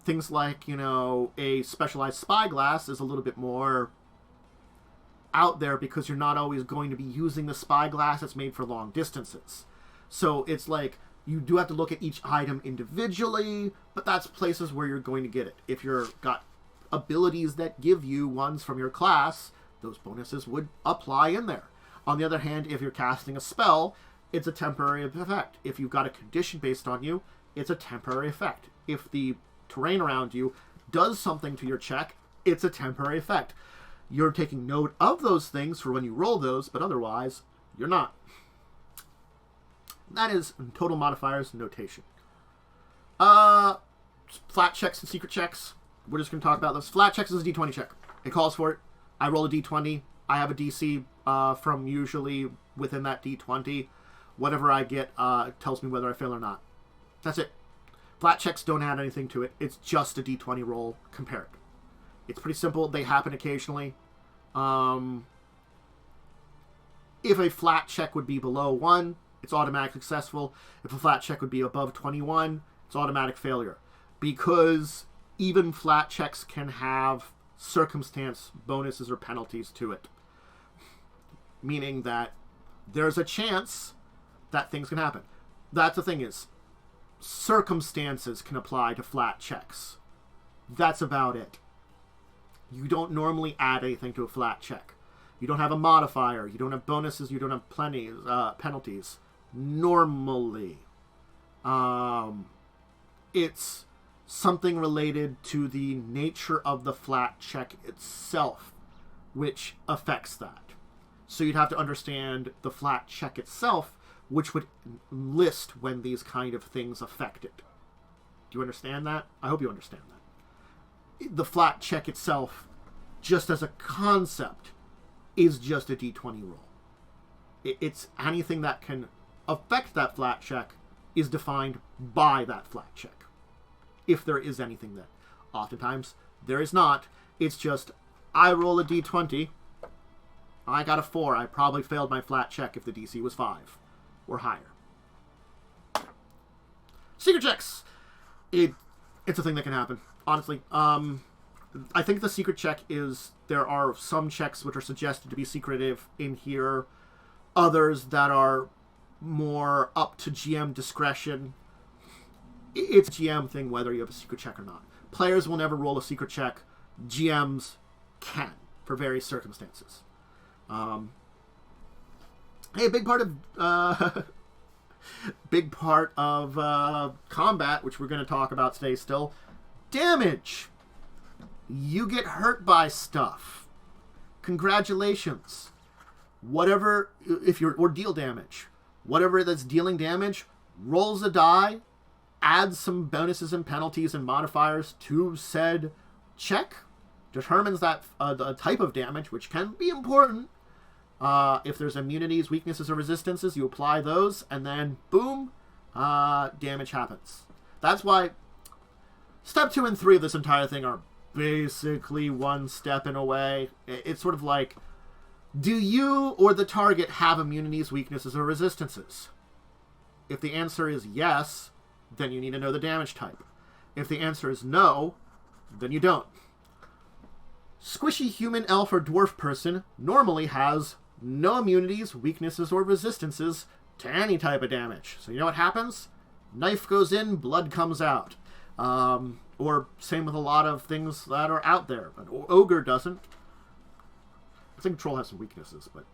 Things like, a specialized spyglass is a little bit more out there because you're not always going to be using the spyglass that's made for long distances. So it's like, you do have to look at each item individually, but that's places where you're going to get it. If you've got abilities that give you ones from your class, those bonuses would apply in there. On the other hand, if you're casting a spell, it's a temporary effect. If you've got a condition based on you, it's a temporary effect. If the terrain around you does something to your check, it's a temporary effect. You're taking note of those things for when you roll those, but otherwise, you're not. That is total modifiers notation. Flat checks and secret checks. We're just going to talk about this. Flat checks is a d20 check. It calls for it. I roll a d20. I have a DC from usually within that d20. Whatever I get tells me whether I fail or not. That's it. Flat checks don't add anything to it. It's just a d20 roll compared. It's pretty simple. They happen occasionally. If a flat check would be below 1, it's automatic successful. If a flat check would be above 21, it's automatic failure. Because even flat checks can have circumstance bonuses or penalties to it. Meaning that there's a chance that things can happen. That's the thing is, circumstances can apply to flat checks. That's about it. You don't normally add anything to a flat check. You don't have a modifier. You don't have bonuses. You don't have penalties. Normally. It's something related to the nature of the flat check itself, which affects that. So you'd have to understand the flat check itself, which would list when these kind of things affect it. Do you understand that? I hope you understand that. The flat check itself, just as a concept, is just a d20 roll. It's anything that can affect that flat check is defined by that flat check. If there is anything that. Oftentimes, there is not. It's just, I roll a d20. I got a 4. I probably failed my flat check if the DC was 5 or higher. Secret checks! It's a thing that can happen. Honestly, I think the secret check is, there are some checks which are suggested to be secretive in here, others that are more up to GM discretion. It's a GM thing whether you have a secret check or not. Players will never roll a secret check. GMs can, for various circumstances. Hey, a big part of combat, which we're going to talk about today still, damage. You get hurt by stuff. Congratulations. Whatever, or deal damage. Whatever that's dealing damage, rolls a die, adds some bonuses and penalties and modifiers to said check, determines that the type of damage, which can be important. If there's immunities, weaknesses, or resistances, you apply those, and then boom, damage happens. That's why step 2 and 3 of this entire thing are basically one step in a way. It's sort of like, do you or the target have immunities, weaknesses, or resistances? If the answer is yes, then you need to know the damage type. If the answer is no, then you don't. Squishy human, elf, or dwarf person normally has no immunities, weaknesses, or resistances to any type of damage. So you know what happens? Knife goes in, blood comes out. Or same with a lot of things that are out there. But ogre doesn't. I think troll has some weaknesses, but,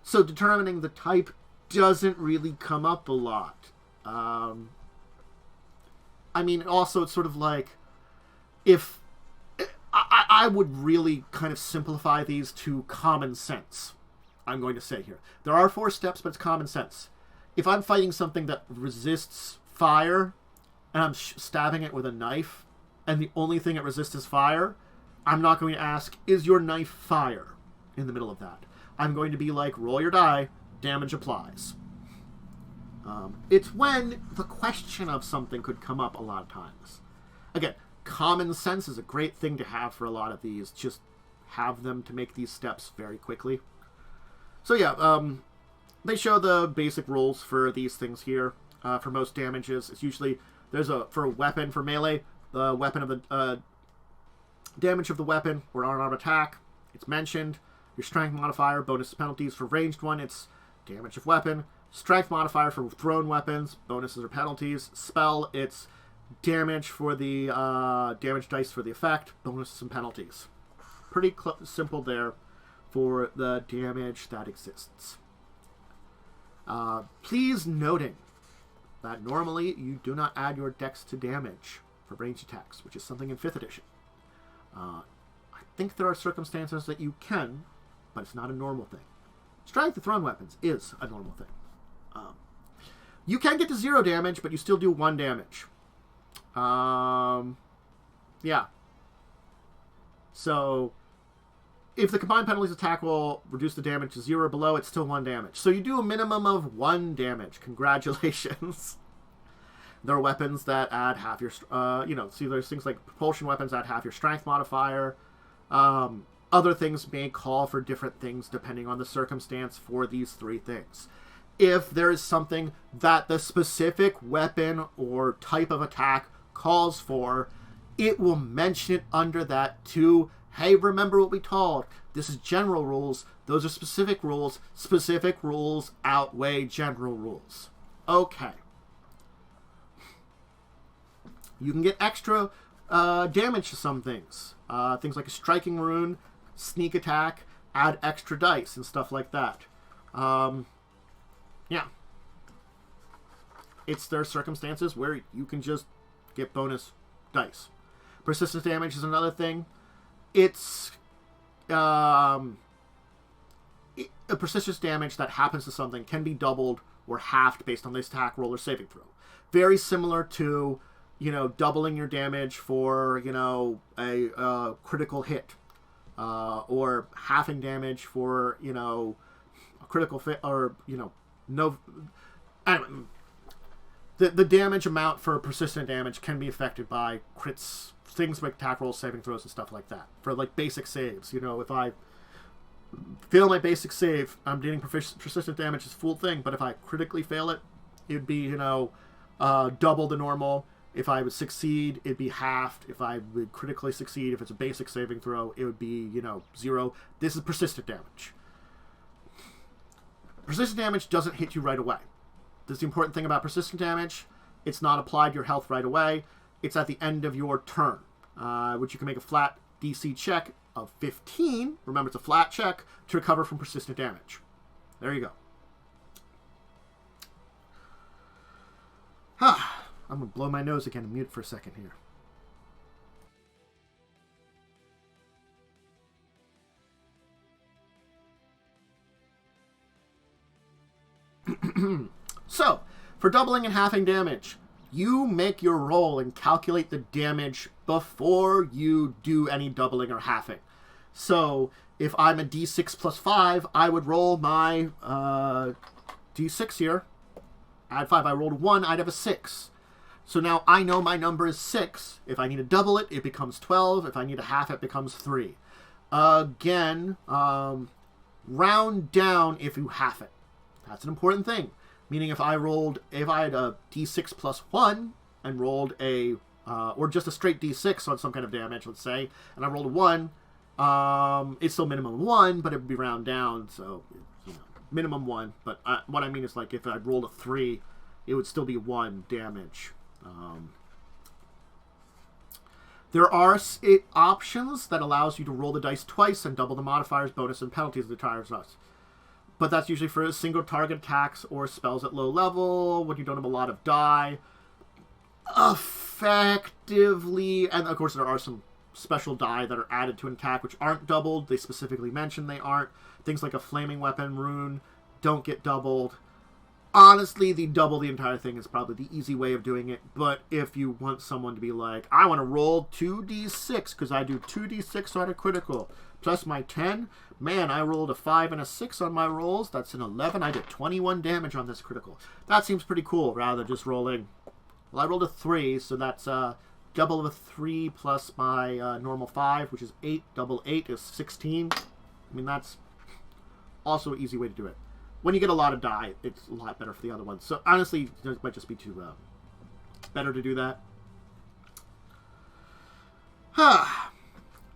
so determining the type doesn't really come up a lot. Also it's sort of like, if I would really kind of simplify these to common sense, I'm going to say here. There are 4 steps, but it's common sense. If I'm fighting something that resists fire, and I'm stabbing it with a knife, and the only thing it resists is fire, I'm not going to ask, is your knife fire, in the middle of that. I'm going to be like, roll your die, damage applies. It's when the question of something could come up a lot of times. Again, common sense is a great thing to have for a lot of these. Just have them to make these steps very quickly. So yeah, they show the basic rules for these things here. For most damages, it's usually, for a weapon, for melee, the weapon of the, damage of the weapon or unarmed attack, it's mentioned. Your strength modifier, bonus penalties. For ranged one, it's damage of weapon. Strength modifier for thrown weapons, bonuses or penalties. Spell, it's damage for the damage dice for the effect, bonuses and penalties. Pretty simple there for the damage that exists. Please noting that normally you do not add your dex to damage for ranged attacks, which is something in 5th edition. I think there are circumstances that you can, but it's not a normal thing. Strength of thrown weapons is a normal thing. You can get to 0 damage, but you still do 1 damage. Yeah. So, if the combined penalties attack will reduce the damage to 0 or below, it's still 1 damage. So you do a minimum of 1 damage. Congratulations. There are weapons that add half your, there's things like propulsion weapons add half your strength modifier. Other things may call for different things depending on the circumstance for these 3 things. If there is something that the specific weapon or type of attack calls for, it will mention it under that too. Hey, remember what we told? This is general rules. Those are specific rules. Specific rules outweigh general rules. Okay. You can get extra damage to some things. Things like a striking rune, sneak attack, add extra dice and stuff like that. Yeah. There are circumstances where you can just get bonus dice. Persistent damage is another thing. It's a persistent damage that happens to something can be doubled or halved based on the attack roll or saving throw. Very similar to, doubling your damage for, a critical hit. Or halving damage for, a critical fit, or, no... Anyway, the damage amount for persistent damage can be affected by crits, things like attack rolls, saving throws, and stuff like that. For, basic saves. If I fail my basic save, I'm getting persistent damage is a full thing, but if I critically fail it, it'd be, double the normal. If I would succeed, it'd be halved. If I would critically succeed, if it's a basic saving throw, it would be, 0. This is persistent damage. Persistent damage doesn't hit you right away. That's the important thing about persistent damage. It's not applied to your health right away. It's at the end of your turn, which you can make a flat DC check of 15. Remember, it's a flat check to recover from persistent damage. There you go. I'm going to blow my nose again and mute for a second here. So, for doubling and halving damage, you make your roll and calculate the damage before you do any doubling or halving. So, if I'm a D6 plus 5, I would roll my D6 here. Add 5. I rolled 1, I'd have a 6. So now I know my number is 6. If I need to double it, it becomes 12. If I need to half it, becomes 3. Again, round down if you half it. That's an important thing. Meaning if I had a D6 plus 1 and rolled or just a straight D6 on some kind of damage, let's say, and I rolled a 1, it's still minimum 1, but it would be round down, so, minimum 1. But what I mean is, if I rolled a 3, it would still be 1 damage. There are options that allows you to roll the dice twice and double the modifiers, bonus, and penalties of the entire dice. But that's usually for single target attacks or spells at low level, when you don't have a lot of die. Effectively, and of course there are some special die that are added to an attack which aren't doubled. They specifically mention they aren't. Things like a flaming weapon rune don't get doubled. Honestly, double the entire thing is probably the easy way of doing it. But if you want someone to be like, I want to roll 2d6 because I do 2d6 on a critical plus my 10. Man, I rolled a 5 and a 6 on my rolls. That's an 11. I did 21 damage on this critical. That seems pretty cool, rather than just rolling. Well, I rolled a 3, so that's double of a 3 plus my normal 5, which is 8. Double 8 is 16. I mean, that's also an easy way to do it. When you get a lot of die, it's a lot better for the other ones. So, honestly, it might just be too better to do that.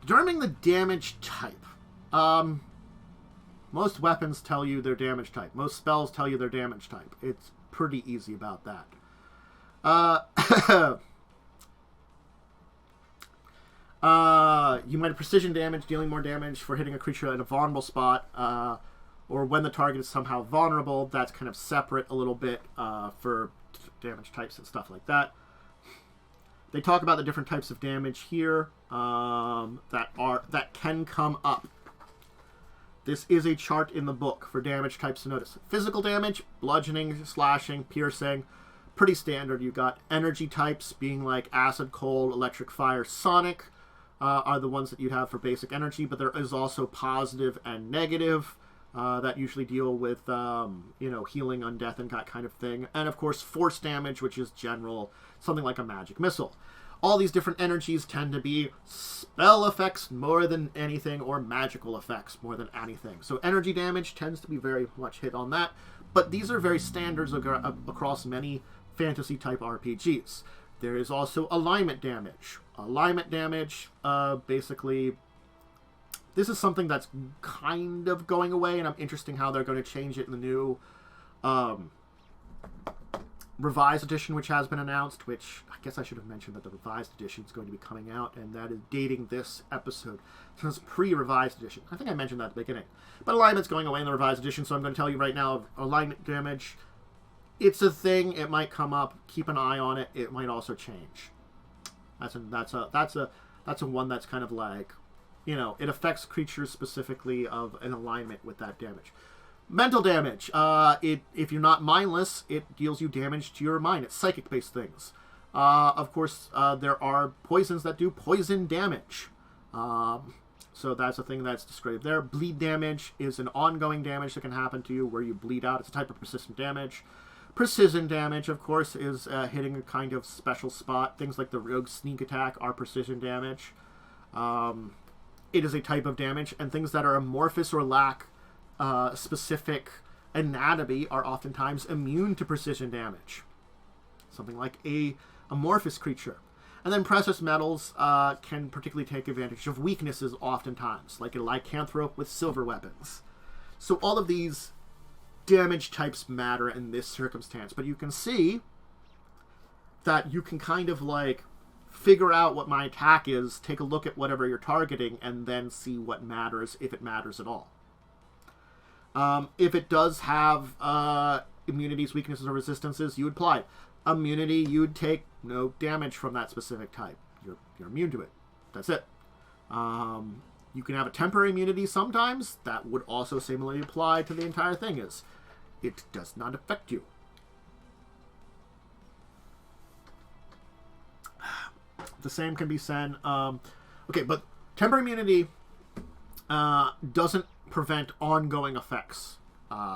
Determining the damage type. Most weapons tell you their damage type. Most spells tell you their damage type. It's pretty easy about that. You might have precision damage, dealing more damage for hitting a creature in a vulnerable spot, or when the target is somehow vulnerable. That's kind of separate a little bit for damage types and stuff like that. They talk about the different types of damage here that can come up. This is a chart in the book for damage types to notice. Physical damage, bludgeoning, slashing, piercing, pretty standard. You've got energy types being like acid, cold, electric, fire, sonic are the ones that you'd have for basic energy, but there is also positive and negative that usually deal with healing, undeath, and that kind of thing. And of course, force damage, which is general, something like a magic missile. All these different energies tend to be spell effects more than anything, or magical effects more than anything. So energy damage tends to be very much hit on that. But these are very standards across many fantasy-type RPGs. There is also alignment damage. Alignment damage, basically, this is something that's kind of going away, and I'm interested in how they're going to change it in the new revised edition, which has been announced, which I guess I should have mentioned that the revised edition is going to be coming out, and that is dating this episode. So it's pre-revised edition. I think I mentioned that at the beginning. But alignment's going away in the revised edition, so I'm going to tell you right now, alignment damage, it's a thing. It might come up. Keep an eye on it. It might also change. That's a one that's kind of like, you know, it affects creatures specifically of an alignment with that damage. Mental damage. If you're not mindless, it deals you damage to your mind. It's psychic-based things. Of course, there are poisons that do poison damage. So that's a thing that's described there. Bleed damage is an ongoing damage that can happen to you where you bleed out. It's a type of persistent damage. Precision damage, of course, is hitting a kind of special spot. Things like the rogue sneak attack are precision damage. It is a type of damage, and things that are amorphous or lack specific anatomy are oftentimes immune to precision damage. Something like a amorphous creature. And then precious metals can particularly take advantage of weaknesses oftentimes, like a lycanthrope with silver weapons. So all of these damage types matter in this circumstance, but you can see that you can kind of like figure out what my attack is, take a look at whatever you're targeting, and then see what matters, if it matters at all. If it does have immunities, weaknesses, or resistances, you would apply it. Immunity, you would take no damage from that specific type. You're immune to it. That's it. You can have a temporary immunity sometimes. That would also similarly apply to the entire thing. Is it does not affect you. The same can be said. Okay, but temporary immunity doesn't prevent ongoing effects.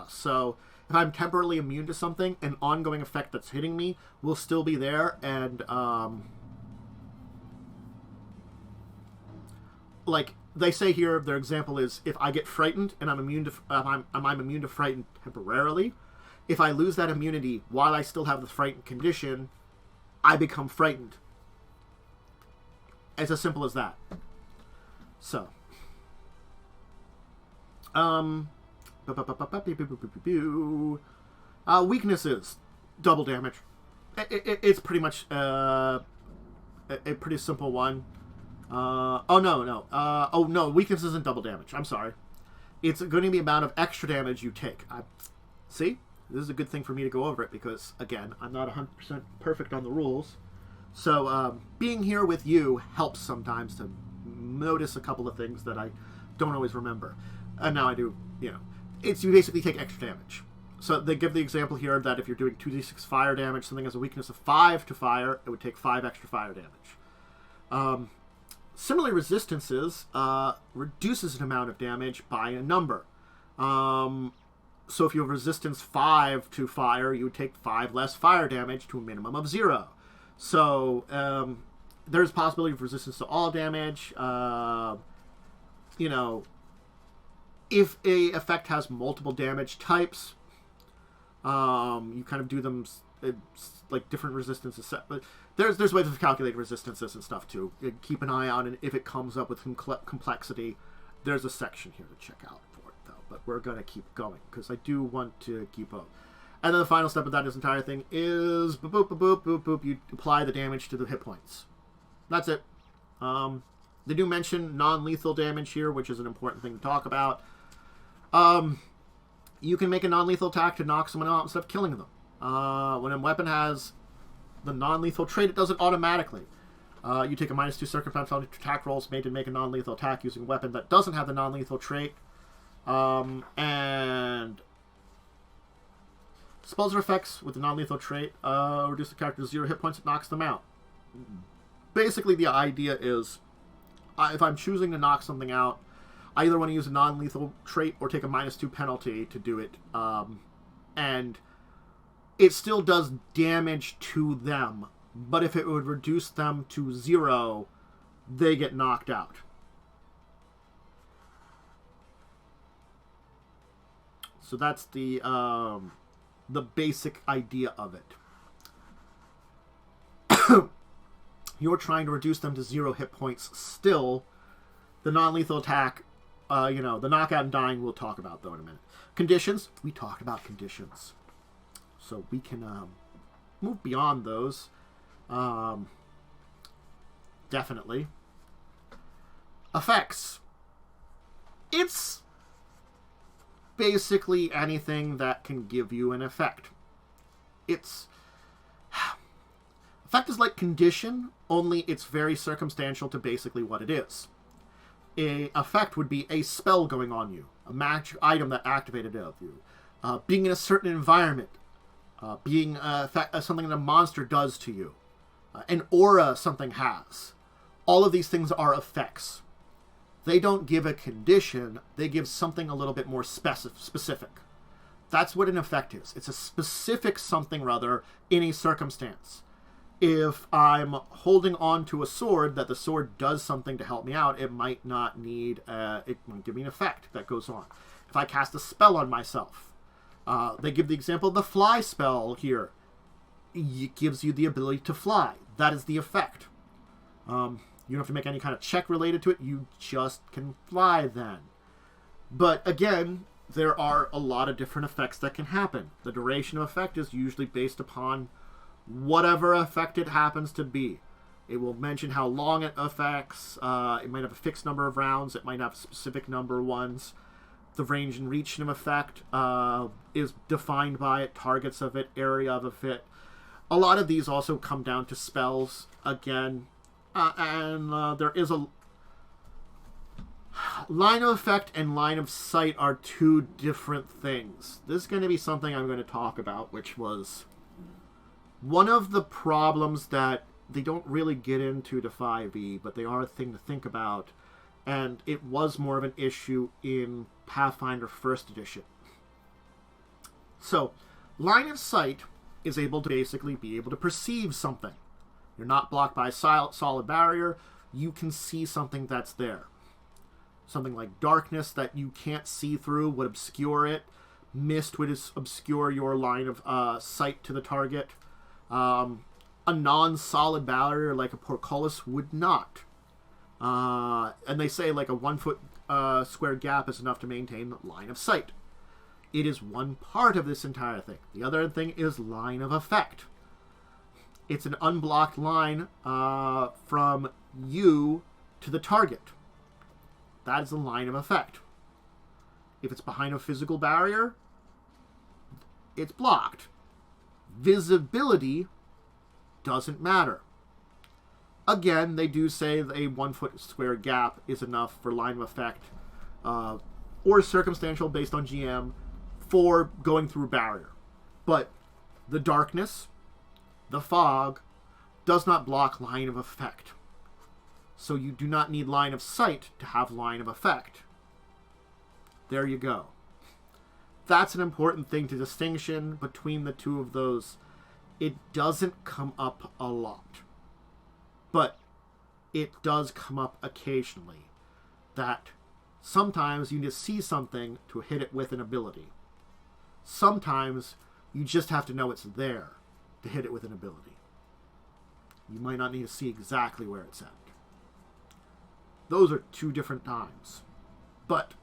So if I'm temporarily immune to something, an ongoing effect that's hitting me will still be there, and like they say here, their example is if I get frightened and I'm immune to I'm immune to frightened temporarily. If I lose that immunity while I still have the frightened condition, I become frightened. It's as simple as that. So, weaknesses, double damage. It's pretty much a pretty simple one. Weakness isn't double damage. I'm sorry. It's going to be the amount of extra damage you take. See? This is a good thing for me to go over it because, again, I'm not 100% perfect on the rules. So, being here with you helps sometimes to notice a couple of things that I don't always remember. And now I do, you know. It's you basically take extra damage. So they give the example here that if you're doing 2d6 fire damage, something has a weakness of 5 to fire, it would take 5 extra fire damage. Similarly, resistances reduces an amount of damage by a number. So if you have resistance 5 to fire, you would take 5 less fire damage to a minimum of 0. So there's possibility of resistance to all damage. You know, if a effect has multiple damage types, you kind of do them like different resistances. But there's ways of calculating resistances and stuff too. Keep an eye on it. If it comes up with complexity, there's a section here to check out for it though. But we're gonna keep going because I do want to keep up. And then the final step of that entire thing is boop boop boop boop boop boop. You apply the damage to the hit points. That's it. They do mention non-lethal damage here, which is an important thing to talk about. You can make a non-lethal attack to knock someone out instead of killing them. When a weapon has the non-lethal trait, it does it automatically. You take a -2 circumstance on attack rolls made to make a non-lethal attack using a weapon that doesn't have the non-lethal trait. And spells or effects with the non-lethal trait reduce the character to 0 hit points. It knocks them out. Basically, the idea is if I'm choosing to knock something out, I either want to use a non-lethal trait or take a -2 penalty to do it. And it still does damage to them. But if it would reduce them to 0, they get knocked out. So that's the basic idea of it. You're trying to reduce them to 0 hit points still. The non-lethal attack, the knockout and dying we'll talk about, though, in a minute. Conditions. We talked about conditions. So we can move beyond those. Definitely. Effects. It's basically anything that can give you an effect. Effect is like condition, only it's very circumstantial to basically what it is. A effect would be a spell going on you, a magic item that activated of you, being in a certain environment, being something that a monster does to you, an aura something has. All of these things are effects. They don't give a condition, they give something a little bit more specific. That's what an effect is. It's a specific something, rather, in a circumstance. If I'm holding on to a sword, that the sword does something to help me out, it might not need, it might give me an effect that goes on. If I cast a spell on myself, they give the example of the fly spell here. It gives you the ability to fly. That is the effect. You don't have to make any kind of check related to it. You just can fly then. But again, there are a lot of different effects that can happen. The duration of effect is usually based upon whatever effect it happens to be. It will mention how long it affects. It might have a fixed number of rounds. It might have a specific number of ones. The range and reach of effect is defined by it, targets of it, area of it. A lot of these also come down to spells again. There is a line of effect and line of sight are two different things. This is going to be something I'm going to talk about, which was one of the problems that they don't really get into to 5e, but they are a thing to think about, and it was more of an issue in Pathfinder 1st edition. So, line of sight is able to basically be able to perceive something. You're not blocked by a solid barrier. You can see something that's there. Something like darkness that you can't see through would obscure it. Mist would obscure your line of sight to the target. A non-solid barrier like a portcullis would not. And they say like a 1 foot square gap is enough to maintain line of sight. It is one part of this entire thing. The other thing is line of effect. It's an unblocked line from you to the target. That is a line of effect. If it's behind a physical barrier, it's blocked. Visibility doesn't matter. Again, they do say a 1 foot square gap is enough for line of effect, or circumstantial based on GM, for going through barrier. But the darkness, the fog, does not block line of effect. So you do not need line of sight to have line of effect. There you go. That's an important thing to distinction between the two of those. It doesn't come up a lot, but it does come up occasionally that sometimes you need to see something to hit it with an ability. Sometimes you just have to know it's there to hit it with an ability. You might not need to see exactly where it's at. Those are two different times. But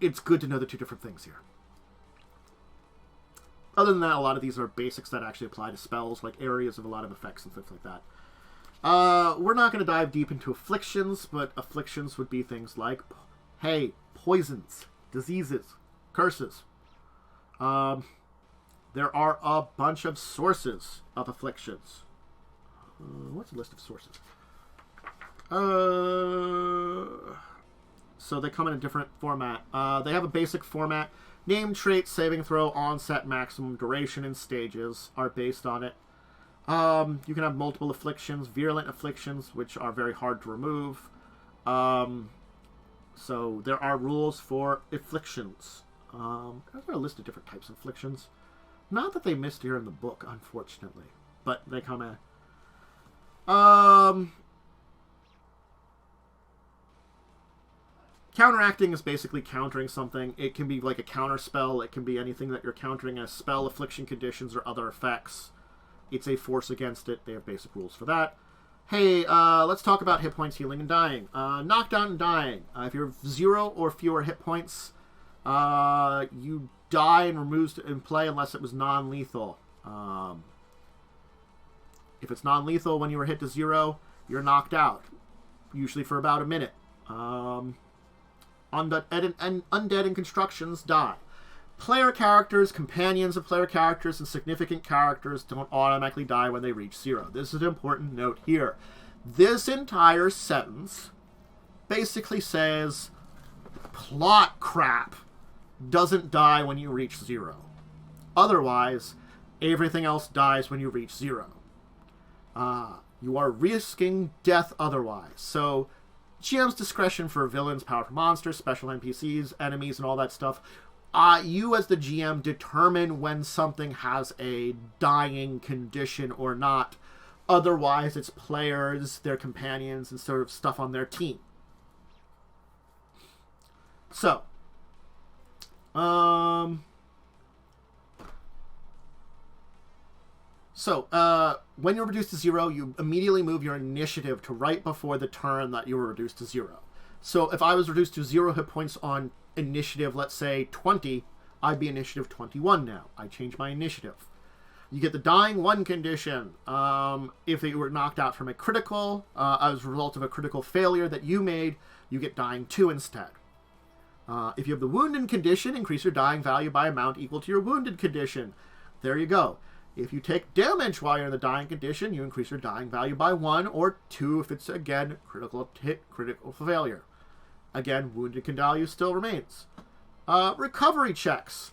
it's good to know the two different things here. Other than that, a lot of these are basics that actually apply to spells, like areas of a lot of effects and things like that. We're not going to dive deep into afflictions, but afflictions would be things like, poisons, diseases, curses. There are a bunch of sources of afflictions. What's the list of sources? So they come in a different format. They have a basic format. Name, trait, saving throw, onset, maximum, duration, and stages are based on it. You can have multiple afflictions, virulent afflictions, which are very hard to remove. So there are rules for afflictions. I've got a list of different types of afflictions. Not that they missed here in the book, unfortunately. But they come in. Counteracting is basically countering something. It can be like a counter spell. It can be anything that you're countering as spell, affliction conditions, or other effects. It's a force against it. They have basic rules for that. Hey, let's talk about hit points, healing, and dying. Knockdown and dying. If you're 0 or fewer hit points, you die and removes in play unless it was non-lethal. If it's non-lethal, when you were hit to 0, you're knocked out, usually for about a minute. Undead and constructions die. Player characters, companions of player characters, and significant characters don't automatically die when they reach 0. This is an important note here. This entire sentence basically says plot crap doesn't die when you reach 0. Otherwise, everything else dies when you reach 0. You are risking death otherwise. So, GM's discretion for villains, powerful monsters, special NPCs, enemies, and all that stuff. You as the GM determine when something has a dying condition or not. Otherwise, it's players, their companions, and sort of stuff on their team. So, when you're reduced to 0, you immediately move your initiative to right before the turn that you were reduced to 0. So if I was reduced to 0 hit points on initiative, let's say 20, I'd be initiative 21 now. I change my initiative. You get the dying 1 condition. If you were knocked out from a critical, as a result of a critical failure that you made, you get dying 2 instead. If you have the wounded condition, increase your dying value by amount equal to your wounded condition. There you go. If you take damage while you're in the dying condition, you increase your dying value by 1 or 2 if it's, again, critical hit, critical failure. Again, wounded value still remains. Recovery checks.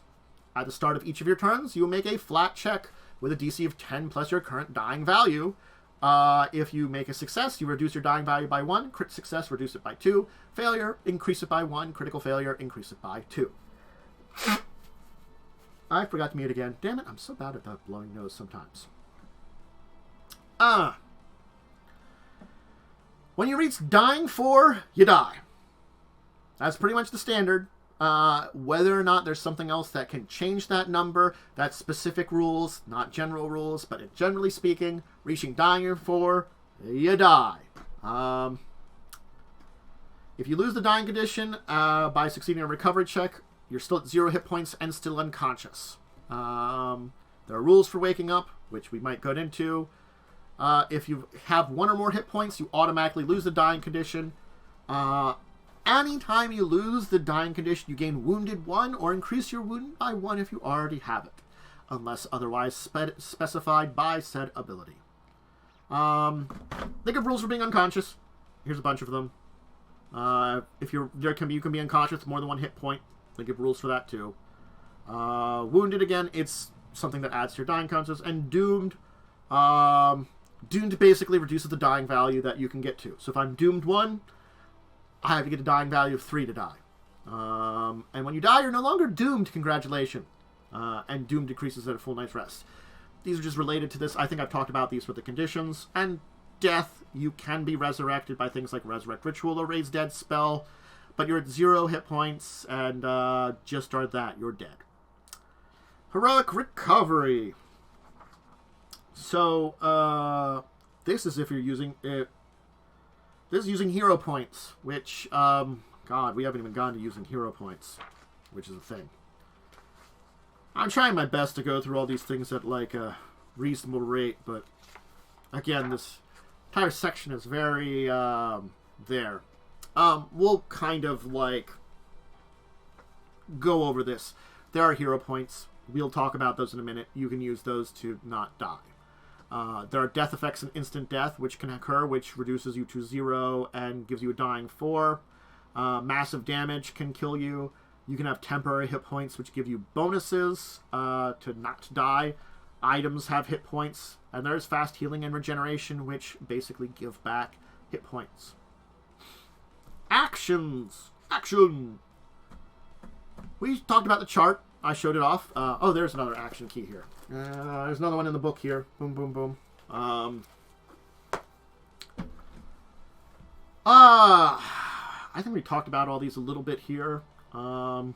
At the start of each of your turns, you will make a flat check with a DC of 10 plus your current dying value. If you make a success, you reduce your dying value by 1. Crit success, reduce it by 2. Failure, increase it by 1. Critical failure, increase it by 2. I forgot to mute again. Damn it, I'm so bad at that blowing nose sometimes. When you reach dying 4, you die. That's pretty much the standard. Whether or not there's something else that can change that number, that's specific rules, not general rules, but generally speaking, reaching dying 4, you die. If you lose the dying condition by succeeding a recovery check, you're still at 0 hit points and still unconscious. There are rules for waking up, which we might go into. If you have 1 or more hit points, you automatically lose the dying condition. Anytime you lose the dying condition, you gain wounded 1 or increase your wound by 1 if you already have it, unless otherwise specified by said ability. Think of rules for being unconscious. Here's a bunch of them. If you can be unconscious with more than 1 hit point. They give rules for that too. Wounded, again, it's something that adds to your dying conscious. And doomed. Doomed basically reduces the dying value that you can get to. So if I'm doomed 1, I have to get a dying value of 3 to die. And when you die, you're no longer doomed, congratulations. And doom decreases at a full night's rest. These are just related to this. I think I've talked about these with the conditions. And death, you can be resurrected by things like Resurrect Ritual or Raise Dead spell. But you're at 0 hit points, and just start that, you're dead. Heroic Recovery. So, this is if you're using it. This is using hero points, which, God, we haven't even gone to using hero points, which is a thing. I'm trying my best to go through all these things at, like, a reasonable rate, but, again, this entire section is very, there. We'll kind of, like, go over this. There are hero points. We'll talk about those in a minute. You can use those to not die. There are death effects and instant death, which can occur, which reduces you to 0 and gives you a dying 4. Massive damage can kill you. You can have temporary hit points, which give you bonuses to not die. Items have hit points. And there's fast healing and regeneration, which basically give back hit points. Actions. Action. We talked about the chart. I showed it off. Oh, there's another action key here. There's another one in the book here. Boom, boom, boom. I think we talked about all these a little bit here. There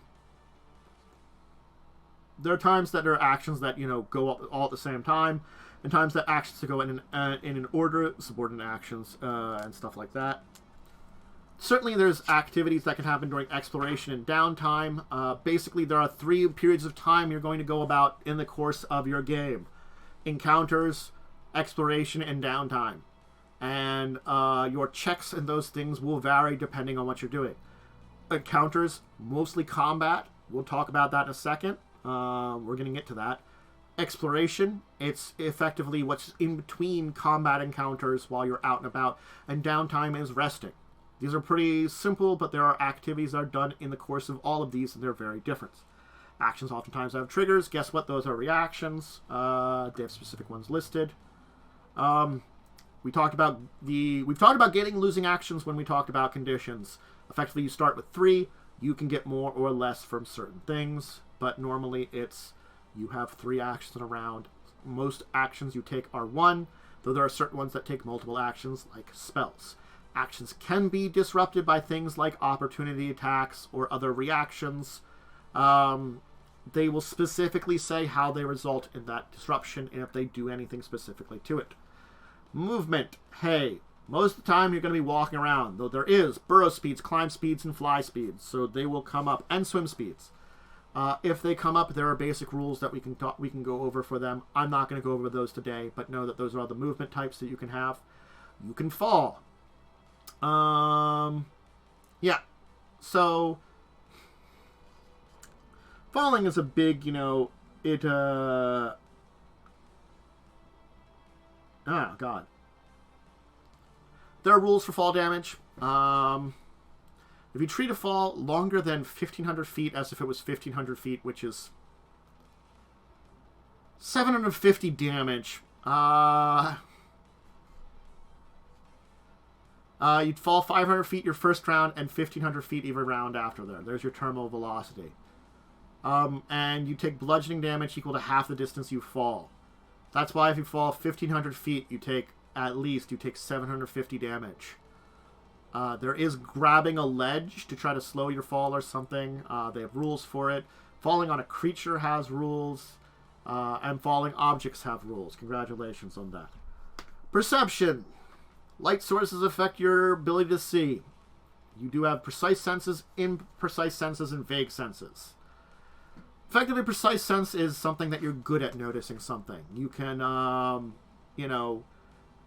are times that there are actions that, go all at the same time, and times that actions to go in an order, subordinate actions, and stuff like that. Certainly there's activities that can happen during exploration and downtime. Basically, there are 3 periods of time you're going to go about in the course of your game. encounters, exploration, and downtime. And your checks and those things will vary depending on what you're doing. Encounters, mostly combat. We'll talk about that in a second. We're going to get to that. Exploration, it's effectively what's in between combat encounters while you're out and about. And downtime is resting. These are pretty simple, but there are activities that are done in the course of all of these, and they're very different. Actions oftentimes have triggers. Guess what? Those are reactions. They have specific ones listed. We've talked about getting and losing actions when we talked about conditions. Effectively, you start with 3. You can get more or less from certain things, but normally it's you have 3 actions in a round. Most actions you take are 1, though there are certain ones that take multiple actions, like spells. Actions can be disrupted by things like opportunity attacks or other reactions. They will specifically say how they result in that disruption and if they do anything specifically to it. Movement. Hey, most of the time you're going to be walking around, though there is burrow speeds, climb speeds, and fly speeds, so they will come up, and swim speeds. If they come up, there are basic rules that we can go over for them. I'm not going to go over those today, but know that those are all the movement types that you can have. You can fall. Yeah. So falling is a big, oh god. There are rules for fall damage. If you treat a fall longer than 1,500 feet as if it was 1,500 feet, which is 750 damage, you'd fall 500 feet your first round and 1,500 feet every round after there. There's your terminal velocity. And you take bludgeoning damage equal to half the distance you fall. That's why if you fall 1,500 feet, you take 750 damage. There is grabbing a ledge to try to slow your fall or something. They have rules for it. Falling on a creature has rules. And falling objects have rules. Congratulations on that. Perception. Light sources affect your ability to see. You do have precise senses, imprecise senses, and vague senses. Effectively, precise sense is something that you're good at noticing something. You can,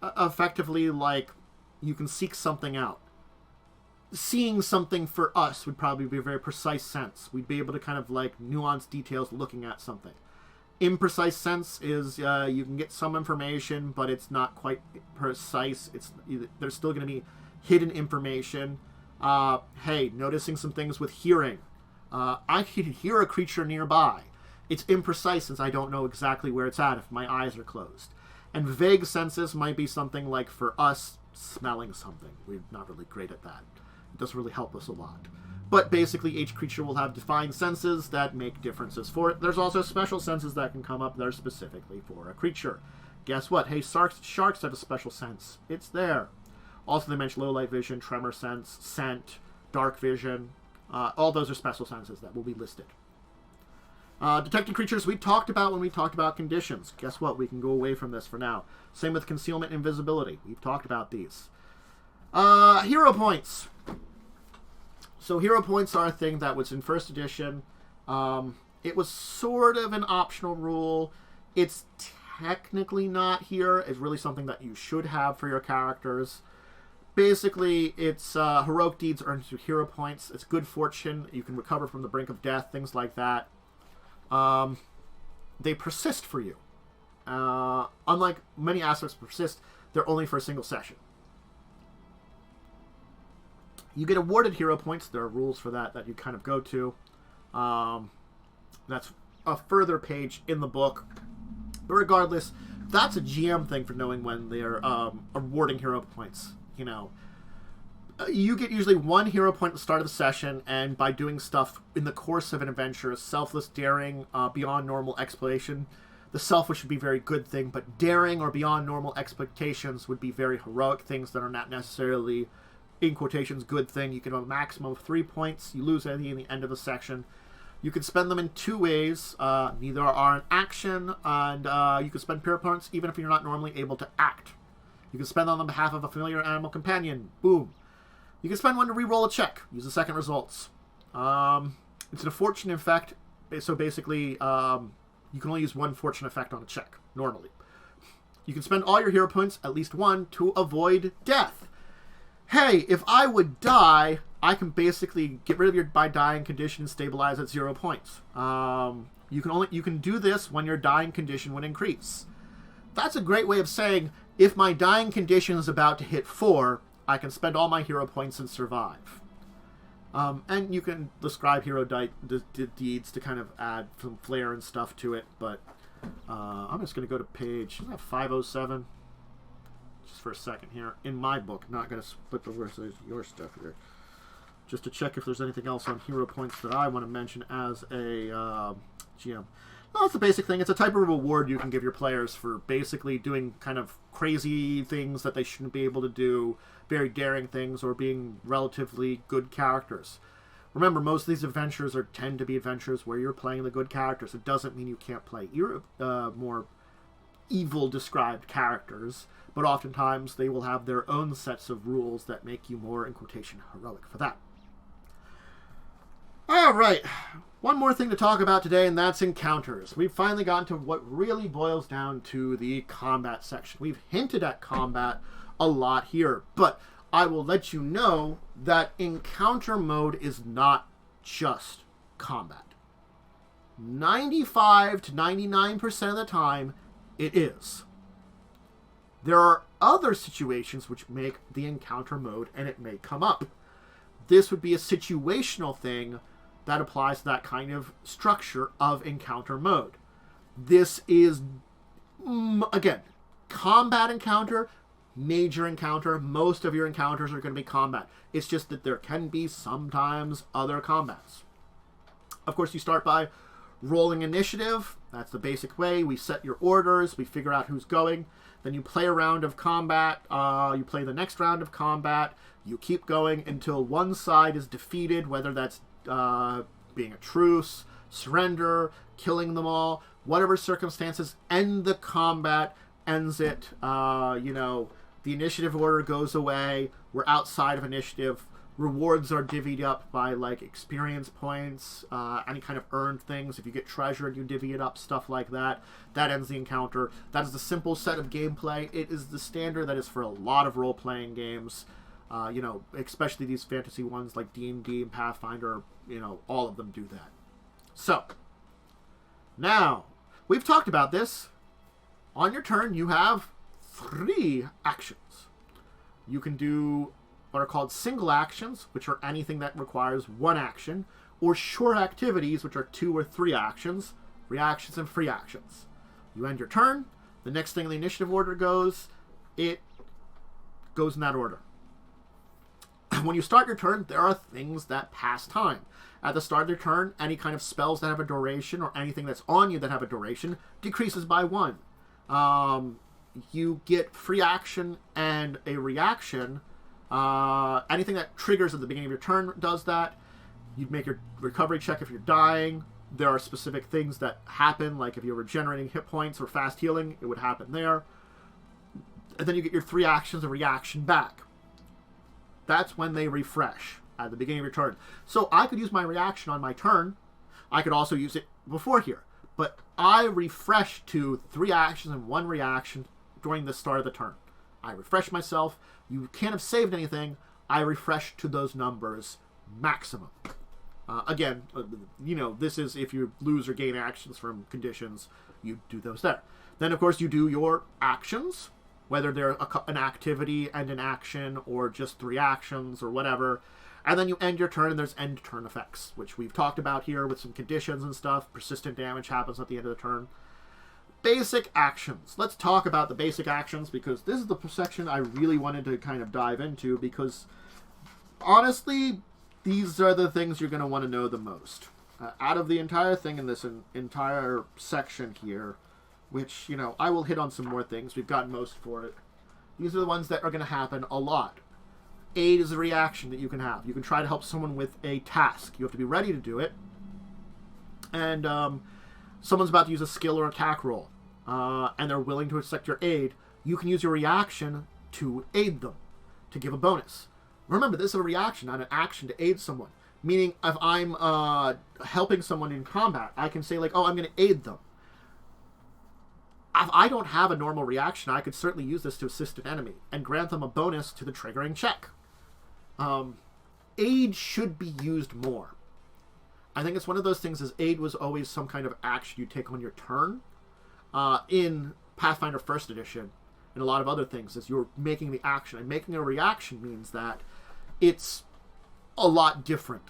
effectively, you can seek something out. Seeing something for us would probably be a very precise sense. We'd be able to kind of, nuance details looking at something. Imprecise sense is you can get some information, but it's not quite precise. There's still going to be hidden information. Hey, noticing some things with hearing. I can hear a creature nearby. It's imprecise since I don't know exactly where it's at if my eyes are closed. And vague senses might be something like, for us, smelling something. We're not really great at that. It doesn't really help us a lot. But basically, each creature will have defined senses that make differences for it. There's also special senses that can come up that are specifically for a creature. Guess what? Hey, sharks have a special sense. It's there. Also, they mention low light vision, tremor sense, scent, dark vision. All those are special senses that will be listed. Detecting creatures we talked about when we talked about conditions. Guess what? We can go away from this for now. Same with concealment and invisibility. We've talked about these. Hero points. So hero points are a thing that was in first edition. It was sort of an optional rule. It's technically not here. It's really something that you should have for your characters. Basically, it's heroic deeds earn you hero points. It's good fortune. You can recover from the brink of death, things like that. They persist for you. Unlike many aspects persist, they're only for a single session. You get awarded hero points. There are rules for that you kind of go to. That's a further page in the book. But regardless, that's a GM thing for knowing when they're awarding hero points. You get usually 1 hero point at the start of the session, and by doing stuff in the course of an adventure, selfless, daring, beyond normal exploration. The selfish would be a very good thing, but daring or beyond normal expectations would be very heroic things that are not necessarily, in quotations, good thing. You can have a maximum of 3 points. You lose any in the end of the section. You can spend them in 2 ways. Neither are an action, and you can spend hero points even if you're not normally able to act. You can spend them on behalf of a familiar animal companion. Boom. You can spend 1 to re-roll a check. Use the second results. It's a fortune effect. So basically, you can only use 1 fortune effect on a check, normally. You can spend all your hero points, at least one, to avoid death. Hey, if I would die, I can basically get rid of your by dying condition and stabilize at 0 points. You can do this when your dying condition would increase. That's a great way of saying, if my dying condition is about to hit 4, I can spend all my hero points and survive. And you can describe hero deeds to kind of add some flair and stuff to it, but I'm just going to go to page 507 just for a second here. In my book, not going to flip over to your stuff here. Just to check if there's anything else on hero points that I want to mention as a GM. No, it's a basic thing. It's a type of reward you can give your players for basically doing kind of crazy things that they shouldn't be able to do, very daring things, or being relatively good characters. Remember, most of these adventures tend to be adventures where you're playing the good characters. It doesn't mean you can't play more evil described characters, but oftentimes they will have their own sets of rules that make you more, in quotation, heroic for that. All right, one more thing to talk about today, and that's encounters. We've finally gotten to what really boils down to the combat section. We've hinted at combat a lot here, but I will let you know that encounter mode is not just combat. 95 to 99% of the time, it is. There are other situations which make the encounter mode, and it may come up. This would be a situational thing that applies to that kind of structure of encounter mode. This is, again, combat encounter, major encounter. Most of your encounters are going to be combat. It's just that there can be sometimes other combats. Of course, you start by rolling initiative. That's the basic way. We set your orders. We figure out who's going. Then you play a round of combat. You play the next round of combat. You keep going until one side is defeated, whether that's being a truce, surrender, killing them all, whatever circumstances end the combat, ends it. The initiative order goes away. We're outside of initiative. Rewards are divvied up by like experience points, any kind of earned things. If you get treasure, you divvy it up, stuff like that. That ends the encounter. That is the simple set of gameplay. It is the standard that is for a lot of role-playing games. Especially these fantasy ones like D&D and Pathfinder, all of them do that. So, now, we've talked about this. On your turn, you have 3 actions. You can do what are called single actions, which are anything that requires 1 action, or short activities, which are 2 or 3 actions, reactions, and free actions. You end your turn. The next thing in the initiative order goes, it goes in that order. When you start your turn, there are things that pass time. At the start of your turn, any kind of spells that have a duration or anything that's on you that have a duration decreases by 1. You get free action and a reaction. Anything that triggers at the beginning of your turn does that. You'd make your recovery check if you're dying. There are specific things that happen, like if you're regenerating hit points or fast healing, it would happen there. And then you get your 3 actions of reaction back. That's when they refresh at the beginning of your turn. So I could use my reaction on my turn. I could also use it before here. But I refresh to 3 actions and 1 reaction during the start of the turn. I refresh myself. You can't have saved anything. I refresh to those numbers maximum. Again, this is if you lose or gain actions from conditions, you do those there. Then, of course, you do your actions, whether they're an activity and an action or just 3 actions or whatever. And then you end your turn, and there's end turn effects, which we've talked about here with some conditions and stuff. Persistent damage happens at the end of the turn. Basic actions. Let's talk about the basic actions, because this is the section I really wanted to kind of dive into, because honestly, these are the things you're going to want to know the most. Out of the entire thing in this entire section here, which, I will hit on some more things. We've gotten most for it. These are the ones that are going to happen a lot. Aid is a reaction that you can have. You can try to help someone with a task. You have to be ready to do it. And someone's about to use a skill or attack roll, and they're willing to accept your aid. You can use your reaction to aid them, to give a bonus. Remember, this is a reaction, not an action to aid someone. Meaning, if I'm helping someone in combat, I can say, I'm going to aid them. if I don't have a normal reaction, I could certainly use this to assist an enemy and grant them a bonus to the triggering check. Aid should be used more. I think it's one of those things as aid was always some kind of action you take on your turn. In Pathfinder 1st Edition and a lot of other things as you're making the action. And making a reaction means that it's a lot different.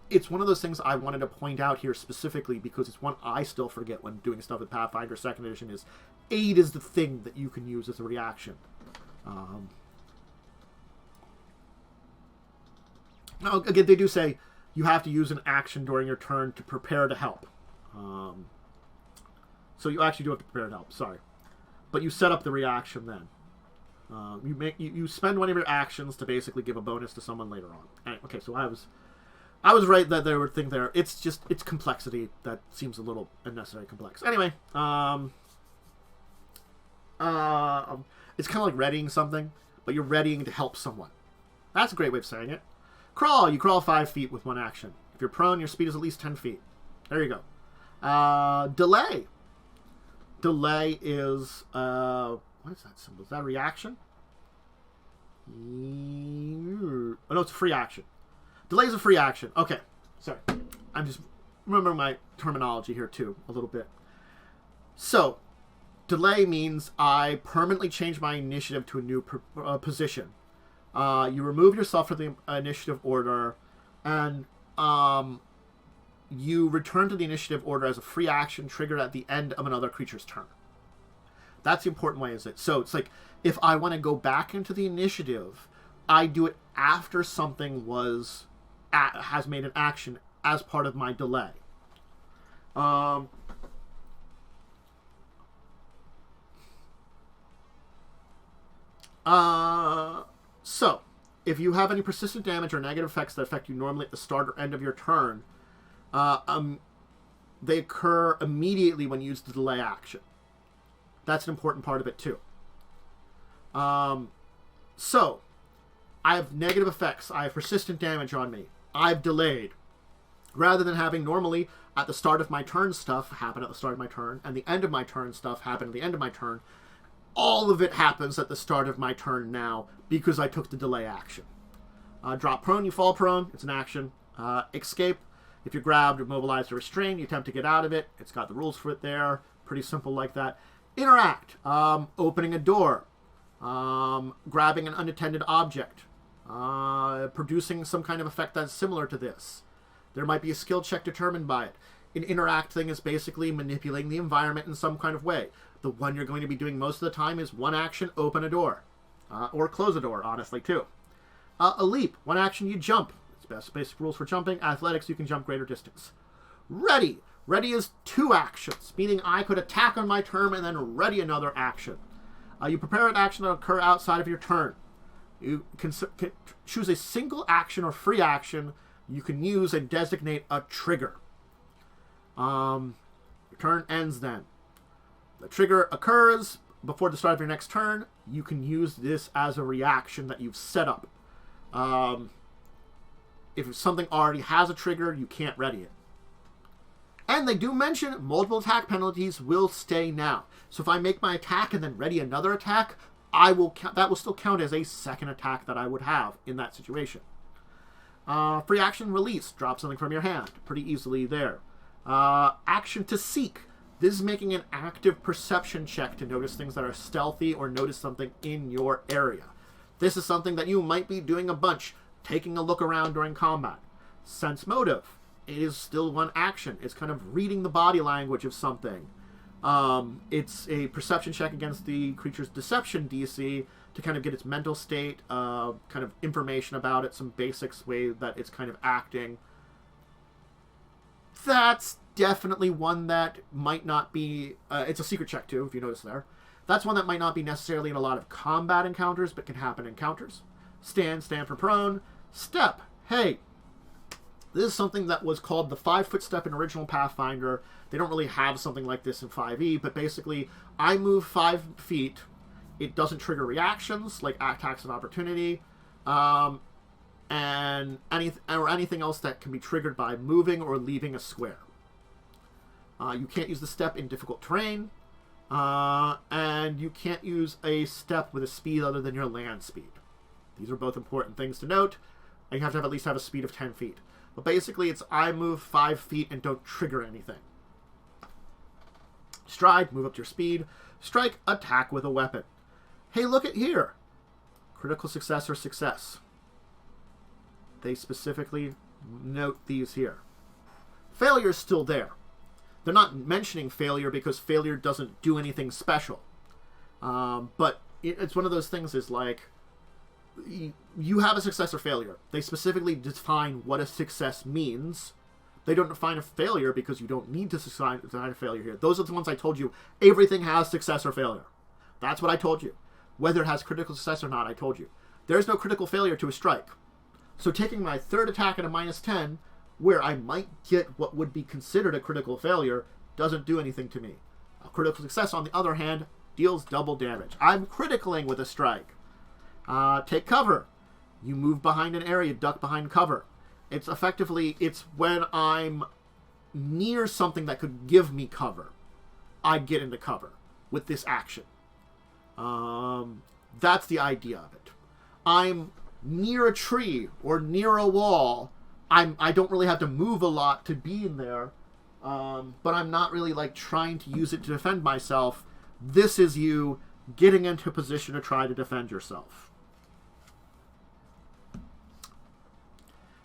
It's one of those things I wanted to point out here specifically because it's one I still forget when doing stuff with Pathfinder 2nd Edition is aid is the thing that you can use as a reaction. Now, again, they do say you have to use an action during your turn to prepare to help. So you actually do have to prepare to help, sorry. But you set up the reaction then. You spend one of your actions to basically give a bonus to someone later on. Anyway, okay, so I was right that there were things there. It's complexity that seems a little unnecessary complex. Anyway, it's kind of like readying something, but you're readying to help someone. That's a great way of saying it. Crawl. You crawl 5 feet with one action. If you're prone, your speed is at least 10 feet. There you go. Delay. Delay is, what is that symbol? Is that a reaction? Oh, no, it's a free action. Delay is a free action. Okay, sorry. I'm just remembering my terminology here, too, a little bit. So, delay means I permanently change my initiative to a new position. You remove yourself from the initiative order, and you return to the initiative order as a free action triggered at the end of another creature's turn. That's the important way, is it? So it's like, if I want to go back into the initiative, I do it after something has made an action as part of my delay. So, if you have any persistent damage or negative effects that affect you normally at the start or end of your turn, they occur immediately when you use the delay action. That's an important part of it too. So, I have negative effects. I have persistent damage on me. I've delayed. Rather than having normally at the start of my turn stuff happen at the start of my turn, and the end of my turn stuff happen at the end of my turn, all of it happens at the start of my turn now because I took the delay action. Drop prone, you fall prone. It's an action. Escape. If you're grabbed, immobilized, or restrained, you attempt to get out of it. It's got the rules for it there. Pretty simple like that. Interact. Opening a door. Grabbing an unattended object. Producing some kind of effect that's similar to this. There might be a skill check determined by it. An interact thing is basically manipulating the environment in some kind of way. The one you're going to be doing most of the time is one action, open a door. Or close a door, honestly, too. A leap. One action, you jump. It's basic rules for jumping. Athletics, you can jump greater distance. Ready. Ready is 2 actions, meaning I could attack on my turn and then ready another action. You prepare an action to occur outside of your turn. You can choose a single action or free action you can use and designate a trigger. Your turn ends then. The trigger occurs before the start of your next turn. You can use this as a reaction that you've set up. If something already has a trigger, you can't ready it. And they do mention multiple attack penalties will stay now. So if I make my attack and then ready another attack, that will still count as a second attack that I would have in that situation. Free action release. Drop something from your hand. Pretty easily there. Action to seek. This is making an active perception check to notice things that are stealthy or notice something in your area. This is something that you might be doing a bunch, taking a look around during combat. Sense motive. It is still one action. It's kind of reading the body language of something. It's a perception check against the creature's deception DC to kind of get its mental state, kind of information about it, some basics way that it's kind of acting. That's definitely one that might not be... it's a secret check, too, if you notice there. That's one that might not be necessarily in a lot of combat encounters, but can happen in encounters. Stand for prone. Step. Hey. This is something that was called the 5-foot step in original Pathfinder. They don't really have something like this in 5e, but basically, I move 5 feet. It doesn't trigger reactions, like attacks of opportunity, and anything else that can be triggered by moving or leaving a square. You can't use the step in difficult terrain. And you can't use a step with a speed other than your land speed. These are both important things to note. And you have to at least have a speed of 10 feet. But basically, it's I move 5 feet and don't trigger anything. Stride, move up to your speed. Strike, attack with a weapon. Hey, look at here. Critical success or success. They specifically note these here. Failure's still there. They're not mentioning failure because failure doesn't do anything special. But it's one of those things is like, you have a success or failure. They specifically define what a success means. They don't define a failure because you don't need to define a failure here. Those are the ones I told you. Everything has success or failure. That's what I told you. Whether it has critical success or not, I told you. There's no critical failure to a strike. So taking my third attack at a -10, where I might get what would be considered a critical failure, doesn't do anything to me. A critical success, on the other hand, deals double damage. I'm criticaling with a strike. Take cover. You move behind an area, duck behind cover. It's effectively, it's when I'm near something that could give me cover, I get into cover with this action. That's the idea of it. I'm near a tree or near a wall. I don't really have to move a lot to be in there, but I'm not really like trying to use it to defend myself. This is you getting into a position to try to defend yourself.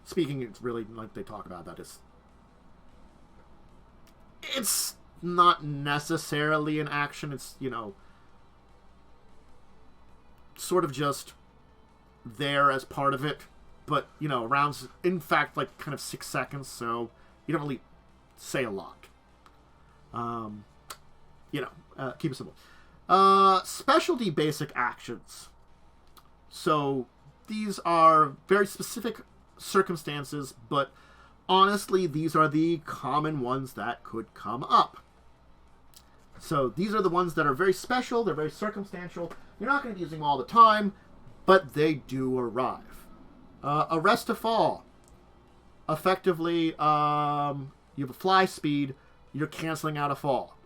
Speaking, it's really like they talk about that is, it's not necessarily an action. It's, you know, sort of just there as part of it. But, you know, rounds, in fact, like kind of 6 seconds, so you don't really say a lot. You know, keep it simple. Specialty basic actions. So these are very specific circumstances, but honestly, these are the common ones that could come up. So these are the ones that are very special, they're very circumstantial. You're not going to be using them all the time, but they do arrive. Arrest to fall. Effectively, you have a fly speed, you're canceling out a fall.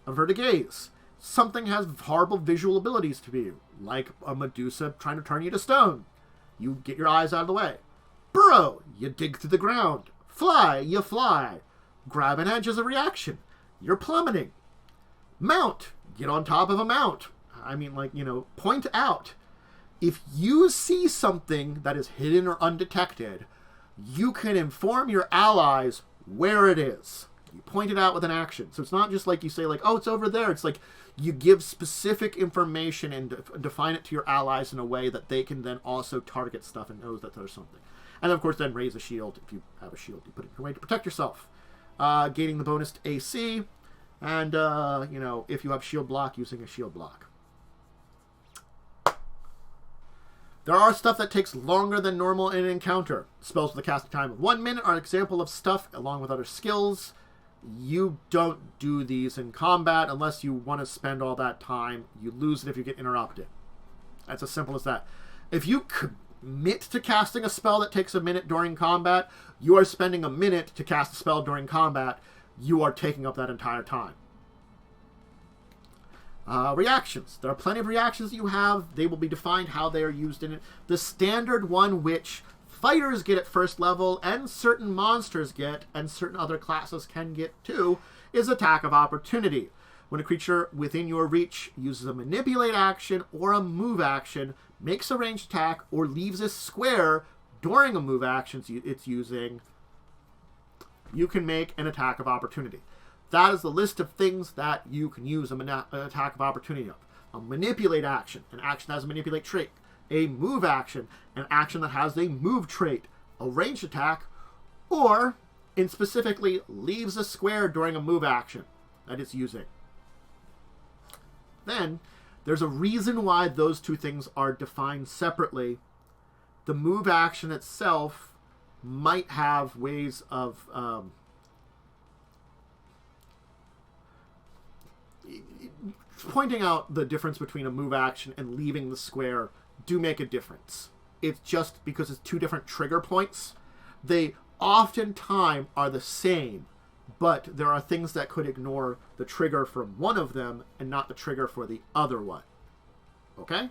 Avert a gaze. Something has horrible visual abilities to you, like a Medusa trying to turn you to stone. You get your eyes out of the way. Burrow, you dig through the ground. Fly, you fly. Grab an edge as a reaction. You're plummeting. Mount, get on top of a mount. I mean, like, you know, point out. If you see something that is hidden or undetected, you can inform your allies where it is. You point it out with an action. So it's not just like you say, like, oh, it's over there. It's like you give specific information and define it to your allies in a way that they can then also target stuff and knows that there's something. And, of course, then raise a shield. If you have a shield, you put it in your way to protect yourself. Gaining the bonus to AC. And, you know, if you have shield block, using a shield block. There are stuff that takes longer than normal in an encounter. Spells with a casting time of 1 minute are an example of stuff along with other skills. You don't do these in combat unless you want to spend all that time. You lose it if you get interrupted. That's as simple as that. If you commit to casting a spell that takes a minute during combat, you are spending a minute to cast a spell during combat. You are taking up that entire time. Reactions. There are plenty of reactions that you have. They will be defined how they are used in it. The standard one, which fighters get at first level, and certain monsters get, and certain other classes can get too, is Attack of Opportunity. When a creature within your reach uses a Manipulate action or a Move action, makes a ranged attack, or leaves a square during a move action it's using, you can make an Attack of Opportunity. That is the list of things that you can use an Attack of Opportunity of. A Manipulate action, an action that has a Manipulate trait. A Move action, an action that has a Move trait. A ranged attack, or, in specifically, leaves a square during a move action that it's using. Then, there's a reason why those two things are defined separately. The move action itself might have ways of pointing out the difference between a move action and leaving the square do make a difference. It's just because it's two different trigger points. They oftentimes are the same, but there are things that could ignore the trigger from one of them and not the trigger for the other one. Okay?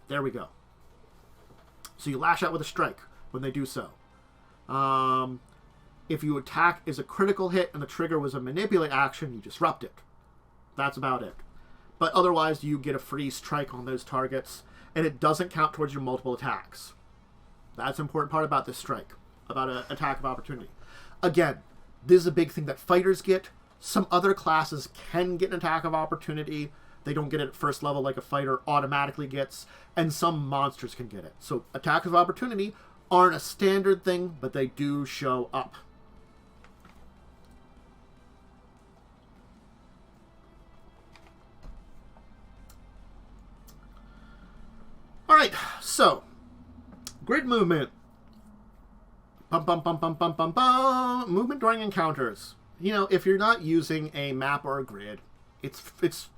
There we go. So you lash out with a strike when they do so. If you attack is a critical hit and the trigger was a manipulate action, you disrupt it. That's about it. But otherwise, you get a free strike on those targets, and it doesn't count towards your multiple attacks. That's an important part about this strike, about an attack of opportunity. Again, this is a big thing that fighters get. Some other classes can get an attack of opportunity. They don't get it at first level like a fighter automatically gets, and some monsters can get it. So attacks of opportunity aren't a standard thing, but they do show up. Alright, so grid movement. Movement during encounters. You know, if you're not using a map or a grid, it's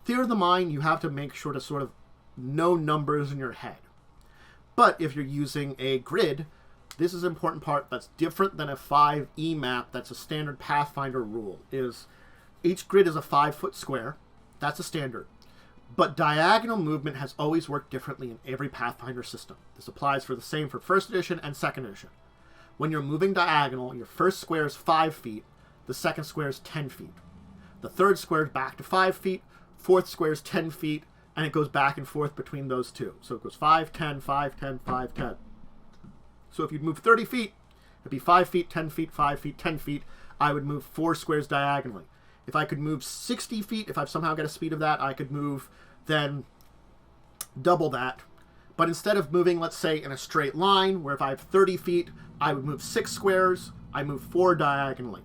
theory of the mind, you have to make sure to sort of know numbers in your head. But if you're using a grid, this is an important part that's different than a 5e map. That's a standard Pathfinder rule. Is each grid is a 5-foot square. That's a standard. But diagonal movement has always worked differently in every Pathfinder system. This applies for the same for 1st edition and 2nd edition. When you're moving diagonal, your first square is 5 feet, the second square is 10 feet. The third square is back to 5 feet, fourth square is 10 feet, and it goes back and forth between those two. So it goes 5, 10, 5, 10, 5, 10. So if you'd move 30 feet, it'd be 5 feet, 10 feet, 5 feet, 10 feet. I would move 4 squares diagonally. If I could move 60 feet, if I somehow get a speed of that, I could move then double that. But instead of moving, let's say, in a straight line, where if I have 30 feet, I would move 6 squares, I move 4 diagonally.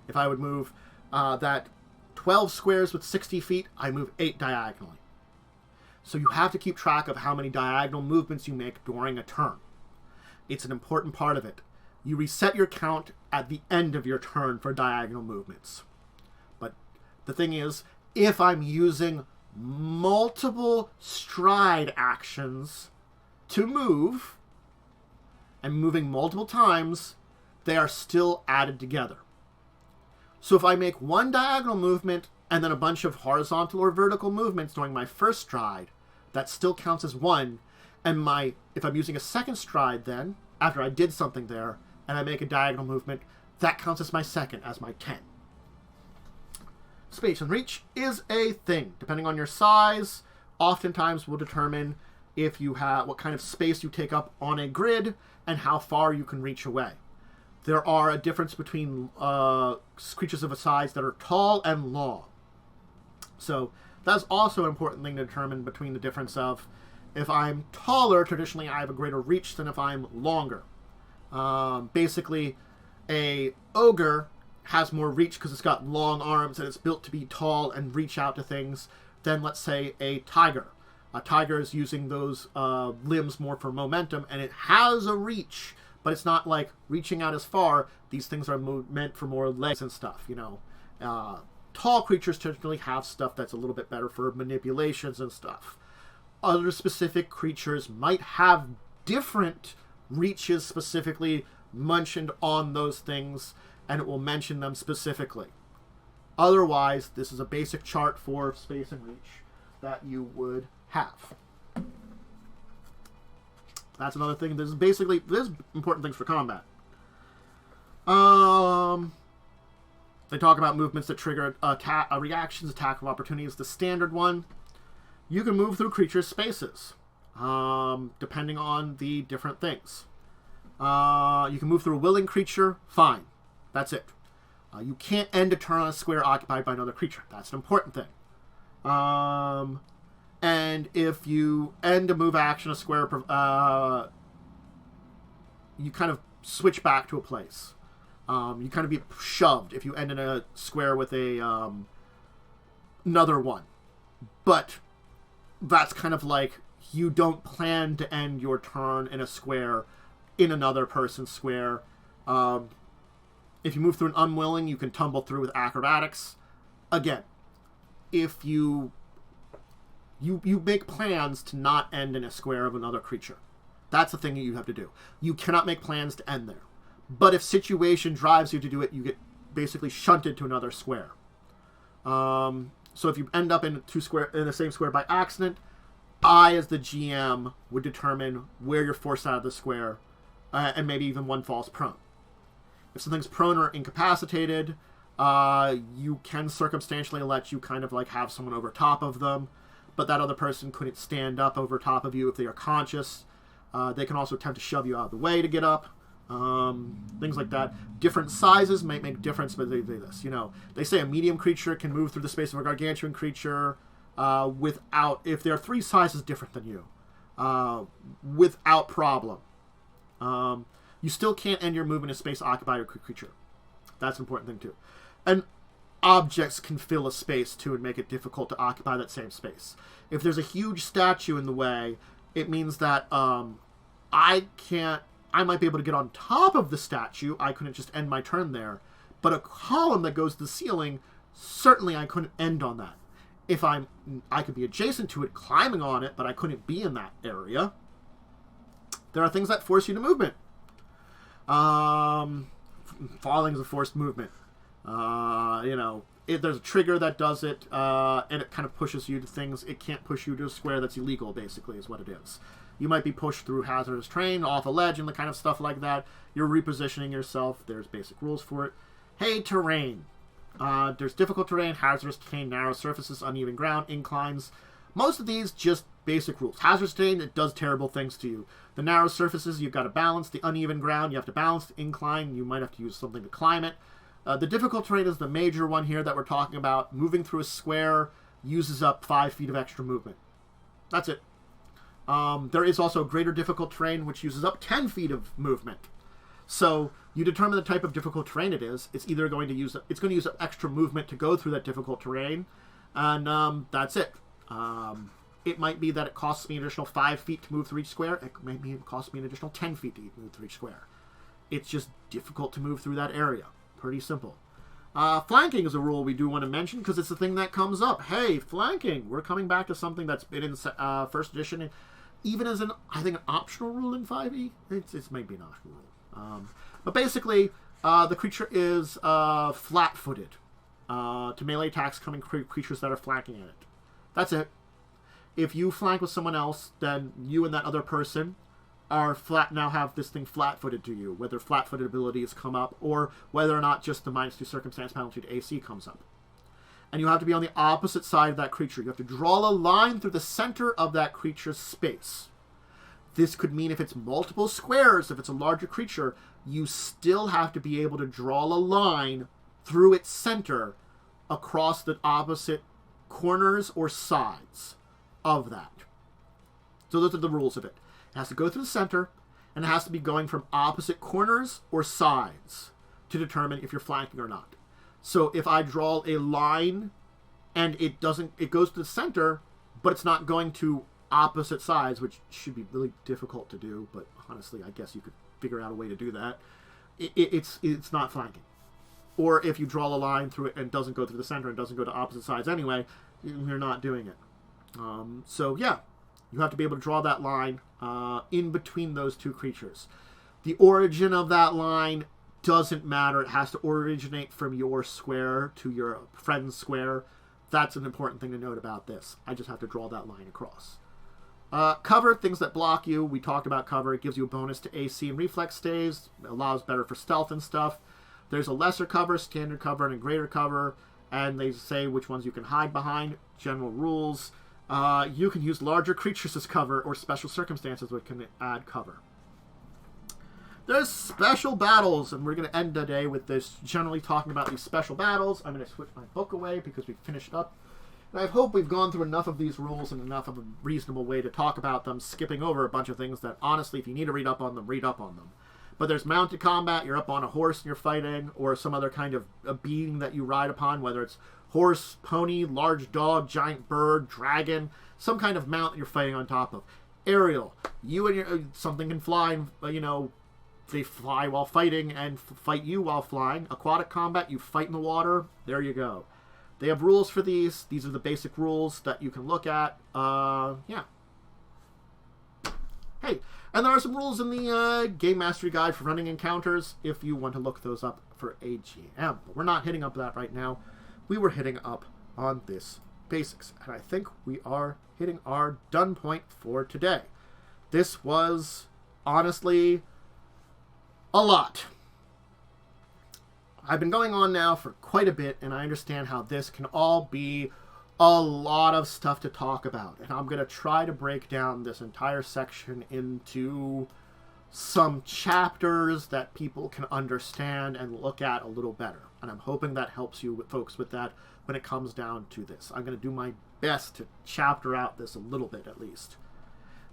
If I would move that 12 squares with 60 feet, I move 8 diagonally. So you have to keep track of how many diagonal movements you make during a turn. It's an important part of it. You reset your count at the end of your turn for diagonal movements. But the thing is, if I'm using multiple stride actions to move, and moving multiple times, they are still added together. So if I make one diagonal movement and then a bunch of horizontal or vertical movements during my first stride, that still counts as one. And if I'm using a second stride then, after I did something there, and I make a diagonal movement, that counts as my second, as my 10. Space and reach is a thing. Depending on your size, oftentimes will determine if you have what kind of space you take up on a grid and how far you can reach away. There are a difference between creatures of a size that are tall and long. So that's also an important thing to determine between the difference of if I'm taller, traditionally I have a greater reach than if I'm longer. Basically, a ogre has more reach because it's got long arms and it's built to be tall and reach out to things than, let's say, a tiger. A tiger is using those limbs more for momentum, and it has a reach, but it's not like reaching out as far. These things are meant for more legs and stuff, you know. Tall creatures typically have stuff that's a little bit better for manipulations and stuff. Other specific creatures might have different reaches specifically mentioned on those things, and it will mention them specifically. Otherwise, this is a basic chart for space and reach that you would have. That's another thing. There's important things for combat. They talk about movements that trigger reactions. Attack of opportunity is the standard one. You can move through creatures' spaces, depending on the different things. You can move through a willing creature. Fine. That's it. You can't end a turn on a square occupied by another creature. That's an important thing. And if you end a move action, a square, you kind of switch back to a place. You kind of be shoved if you end in a square with a another one. But that's kind of like you don't plan to end your turn in a square in another person's square. If you move through an unwilling, you can tumble through with acrobatics. Again, if you make plans to not end in a square of another creature. That's the thing that you have to do. You cannot make plans to end there. But if situation drives you to do it, you get basically shunted to another square. So if you end up in the same square by accident, I, as the GM, would determine where you're forced out of the square, and maybe even one falls prone. If something's prone or incapacitated, you can circumstantially let you kind of like have someone over top of them, but that other person couldn't stand up over top of you if they are conscious. They can also attempt to shove you out of the way to get up. Things like that. Different sizes might make a difference, but they say a medium creature can move through the space of a gargantuan creature if there are 3 sizes different than you, without problem. You still can't end your movement in space occupied by a creature. That's an important thing too. And objects can fill a space too and make it difficult to occupy that same space. If there's a huge statue in the way, it means that I might be able to get on top of the statue. I couldn't just end my turn there. But a column that goes to the ceiling, certainly I couldn't end on that. If I could be adjacent to it, climbing on it, but I couldn't be in that area. There are things that force you to movement. Falling is a forced movement. If there's a trigger that does it, and it kind of pushes you to things, it can't push you to a square that's illegal, basically, is what it is. You might be pushed through hazardous terrain, off a ledge, and the kind of stuff like that. You're repositioning yourself. There's basic rules for it. Hey, terrain. There's difficult terrain, hazardous terrain, narrow surfaces, uneven ground, inclines. Most of these, just basic rules. Hazardous terrain, it does terrible things to you. The narrow surfaces, you've got to balance. The uneven ground, you have to balance. The incline, you might have to use something to climb it. The difficult terrain is the major one here that we're talking about. Moving through a square uses up 5 feet of extra movement. That's it. There is also greater difficult terrain, which uses up 10 feet of movement. So you determine the type of difficult terrain it is. It's either going to use up extra movement to go through that difficult terrain, and that's it. It might be that it costs me an additional 5 feet to move through each square. It might be it costs me an additional 10 feet to move through each square. It's just difficult to move through that area. Pretty simple. Flanking is a rule we do want to mention because it's the thing that comes up. Hey, flanking. We're coming back to something that's been in first edition, even as an optional rule in 5e. It's maybe an optional rule. But basically, the creature is flat-footed to melee attacks coming creatures that are flanking at it. That's it. If you flank with someone else, then you and that other person now have this thing flat-footed to you, whether flat-footed abilities come up or whether or not just the -2 circumstance penalty to AC comes up. And you have to be on the opposite side of that creature. You have to draw a line through the center of that creature's space. This could mean if it's multiple squares, if it's a larger creature, you still have to be able to draw a line through its center across the opposite corners or sides of that. So those are the rules of it. It has to go through the center, and it has to be going from opposite corners or sides to determine if you're flanking or not. So if I draw a line and it goes to the center, but it's not going to opposite sides, which should be really difficult to do, but honestly, I guess you could figure out a way to do that. It's not flanking. Or if you draw a line through it and it doesn't go through the center and doesn't go to opposite sides anyway, you're not doing it. So yeah, you have to be able to draw that line in between those two creatures. The origin of that line doesn't matter. It has to originate from your square to your friend's square. That's an important thing to note about this. I just have to draw that line across. Cover, things that block you. We talked about cover. It gives you a bonus to AC and reflex staves. It allows better for stealth and stuff. There's a lesser cover, standard cover, and a greater cover. And they say which ones you can hide behind. General rules. You can use larger creatures as cover or special circumstances which can add cover. There's special battles, and we're going to end today with this, generally talking about these special battles. I'm going to switch my book away because we've finished up. And I hope we've gone through enough of these rules and enough of a reasonable way to talk about them, skipping over a bunch of things that, honestly, if you need to read up on them, read up on them. But there's mounted combat, you're up on a horse and you're fighting, or some other kind of a being that you ride upon, whether it's horse, pony, large dog, giant bird, dragon, some kind of mount that you're fighting on top of. Aerial, you and something can fly, they fly while fighting and fight you while flying. Aquatic combat, you fight in the water. There you go. They have rules for these. These are the basic rules that you can look at. Yeah. Hey, and there are some rules in the Game Mastery Guide for running encounters if you want to look those up for AGM. But we're not hitting up that right now. We were hitting up on this basics. And I think we are hitting our done point for today. This was, honestly, a lot. I've been going on now for quite a bit, and I understand how this can all be a lot of stuff to talk about. And I'm going to try to break down this entire section into some chapters that people can understand and look at a little better. And I'm hoping that helps you folks with that when it comes down to this. I'm going to do my best to chapter out this a little bit at least.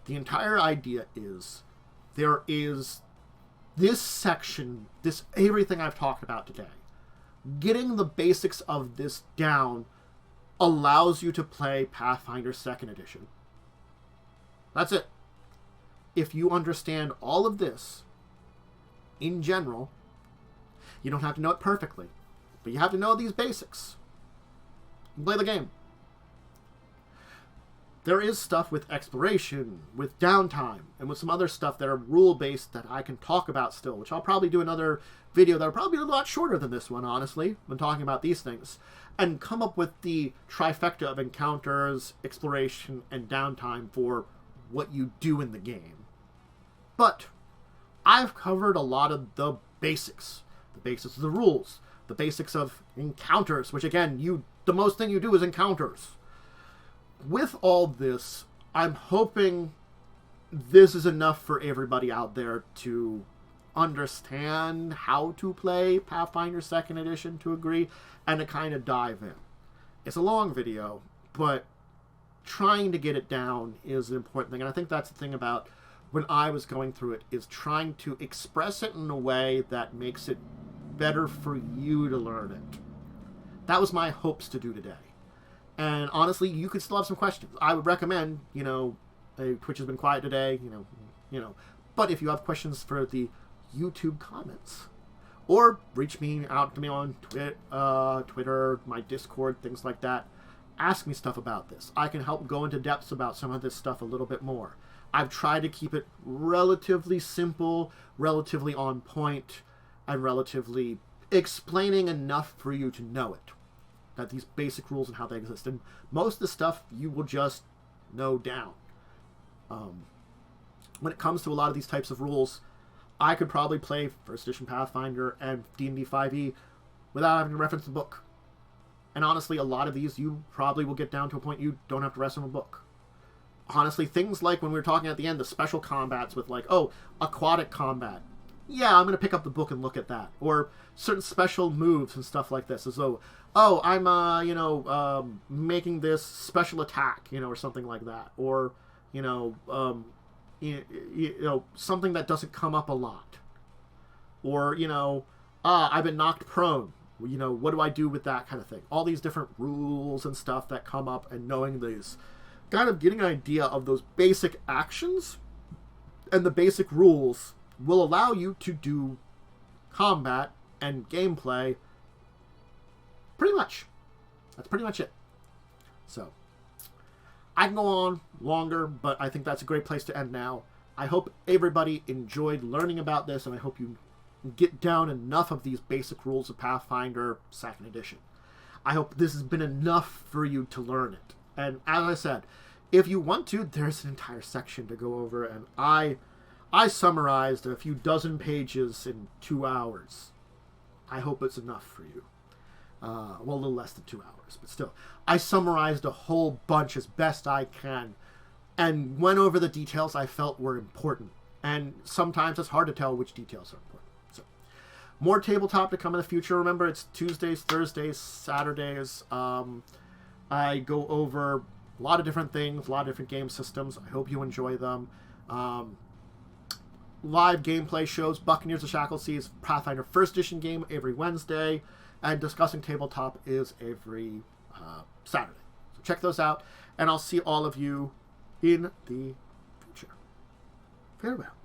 The entire idea is there is this section, this everything I've talked about today. Getting the basics of this down allows you to play Pathfinder 2nd Edition. That's it. If you understand all of this, in general, you don't have to know it perfectly, but you have to know these basics. You can play the game. There is stuff with exploration, with downtime, and with some other stuff that are rule-based that I can talk about still, which I'll probably do another video that will probably be a lot shorter than this one, honestly, when talking about these things, and come up with the trifecta of encounters, exploration, and downtime for what you do in the game. But I've covered a lot of the basics of the rules, the basics of encounters, which again, the most thing you do is encounters. With all this, I'm hoping this is enough for everybody out there to understand how to play Pathfinder 2nd Edition to agree, and to kind of dive in. It's a long video, but trying to get it down is an important thing, and I think that's the thing about when I was going through it, is trying to express it in a way that makes it better for you to learn it. That was my hopes to do today. And honestly, you could still have some questions. I would recommend, Twitch has been quiet today, but if you have questions for the YouTube comments, or reach me out to me on Twitter, my Discord, things like that, ask me stuff about this. I can help go into depths about some of this stuff a little bit more. I've tried to keep it relatively simple, relatively on point, and relatively explaining enough for you to know it. That these basic rules and how they exist. And most of the stuff you will just know down. When it comes to a lot of these types of rules, I could probably play 1st Edition Pathfinder and D&D 5e without having to reference the book. And honestly, a lot of these you probably will get down to a point you don't have to reference a book. Honestly, things like when we were talking at the end, the special combats with aquatic combat. Yeah, I'm going to pick up the book and look at that. Or certain special moves and stuff like this. As though, I'm, making this special attack, or something like that. Or, something that doesn't come up a lot. Or, I've been knocked prone. What do I do with that kind of thing? All these different rules and stuff that come up, and knowing these. Kind of getting an idea of those basic actions and the basic rules will allow you to do combat and gameplay pretty much. That's pretty much it. So, I can go on longer, but I think that's a great place to end now. I hope everybody enjoyed learning about this, and I hope you get down enough of these basic rules of Pathfinder 2nd Edition. I hope this has been enough for you to learn it. And as I said, if you want to, there's an entire section to go over, and I summarized a few dozen pages in 2 hours. I hope it's enough for you. A little less than 2 hours, but still. I summarized a whole bunch as best I can, and went over the details I felt were important. And sometimes it's hard to tell which details are important. So, more tabletop to come in the future. Remember, it's Tuesdays, Thursdays, Saturdays. I go over a lot of different things, a lot of different game systems. I hope you enjoy them. Live gameplay shows, Buccaneers of Shacklesea is Pathfinder 1st Edition game every Wednesday, and Discussing Tabletop is every Saturday. So check those out, and I'll see all of you in the future. Farewell.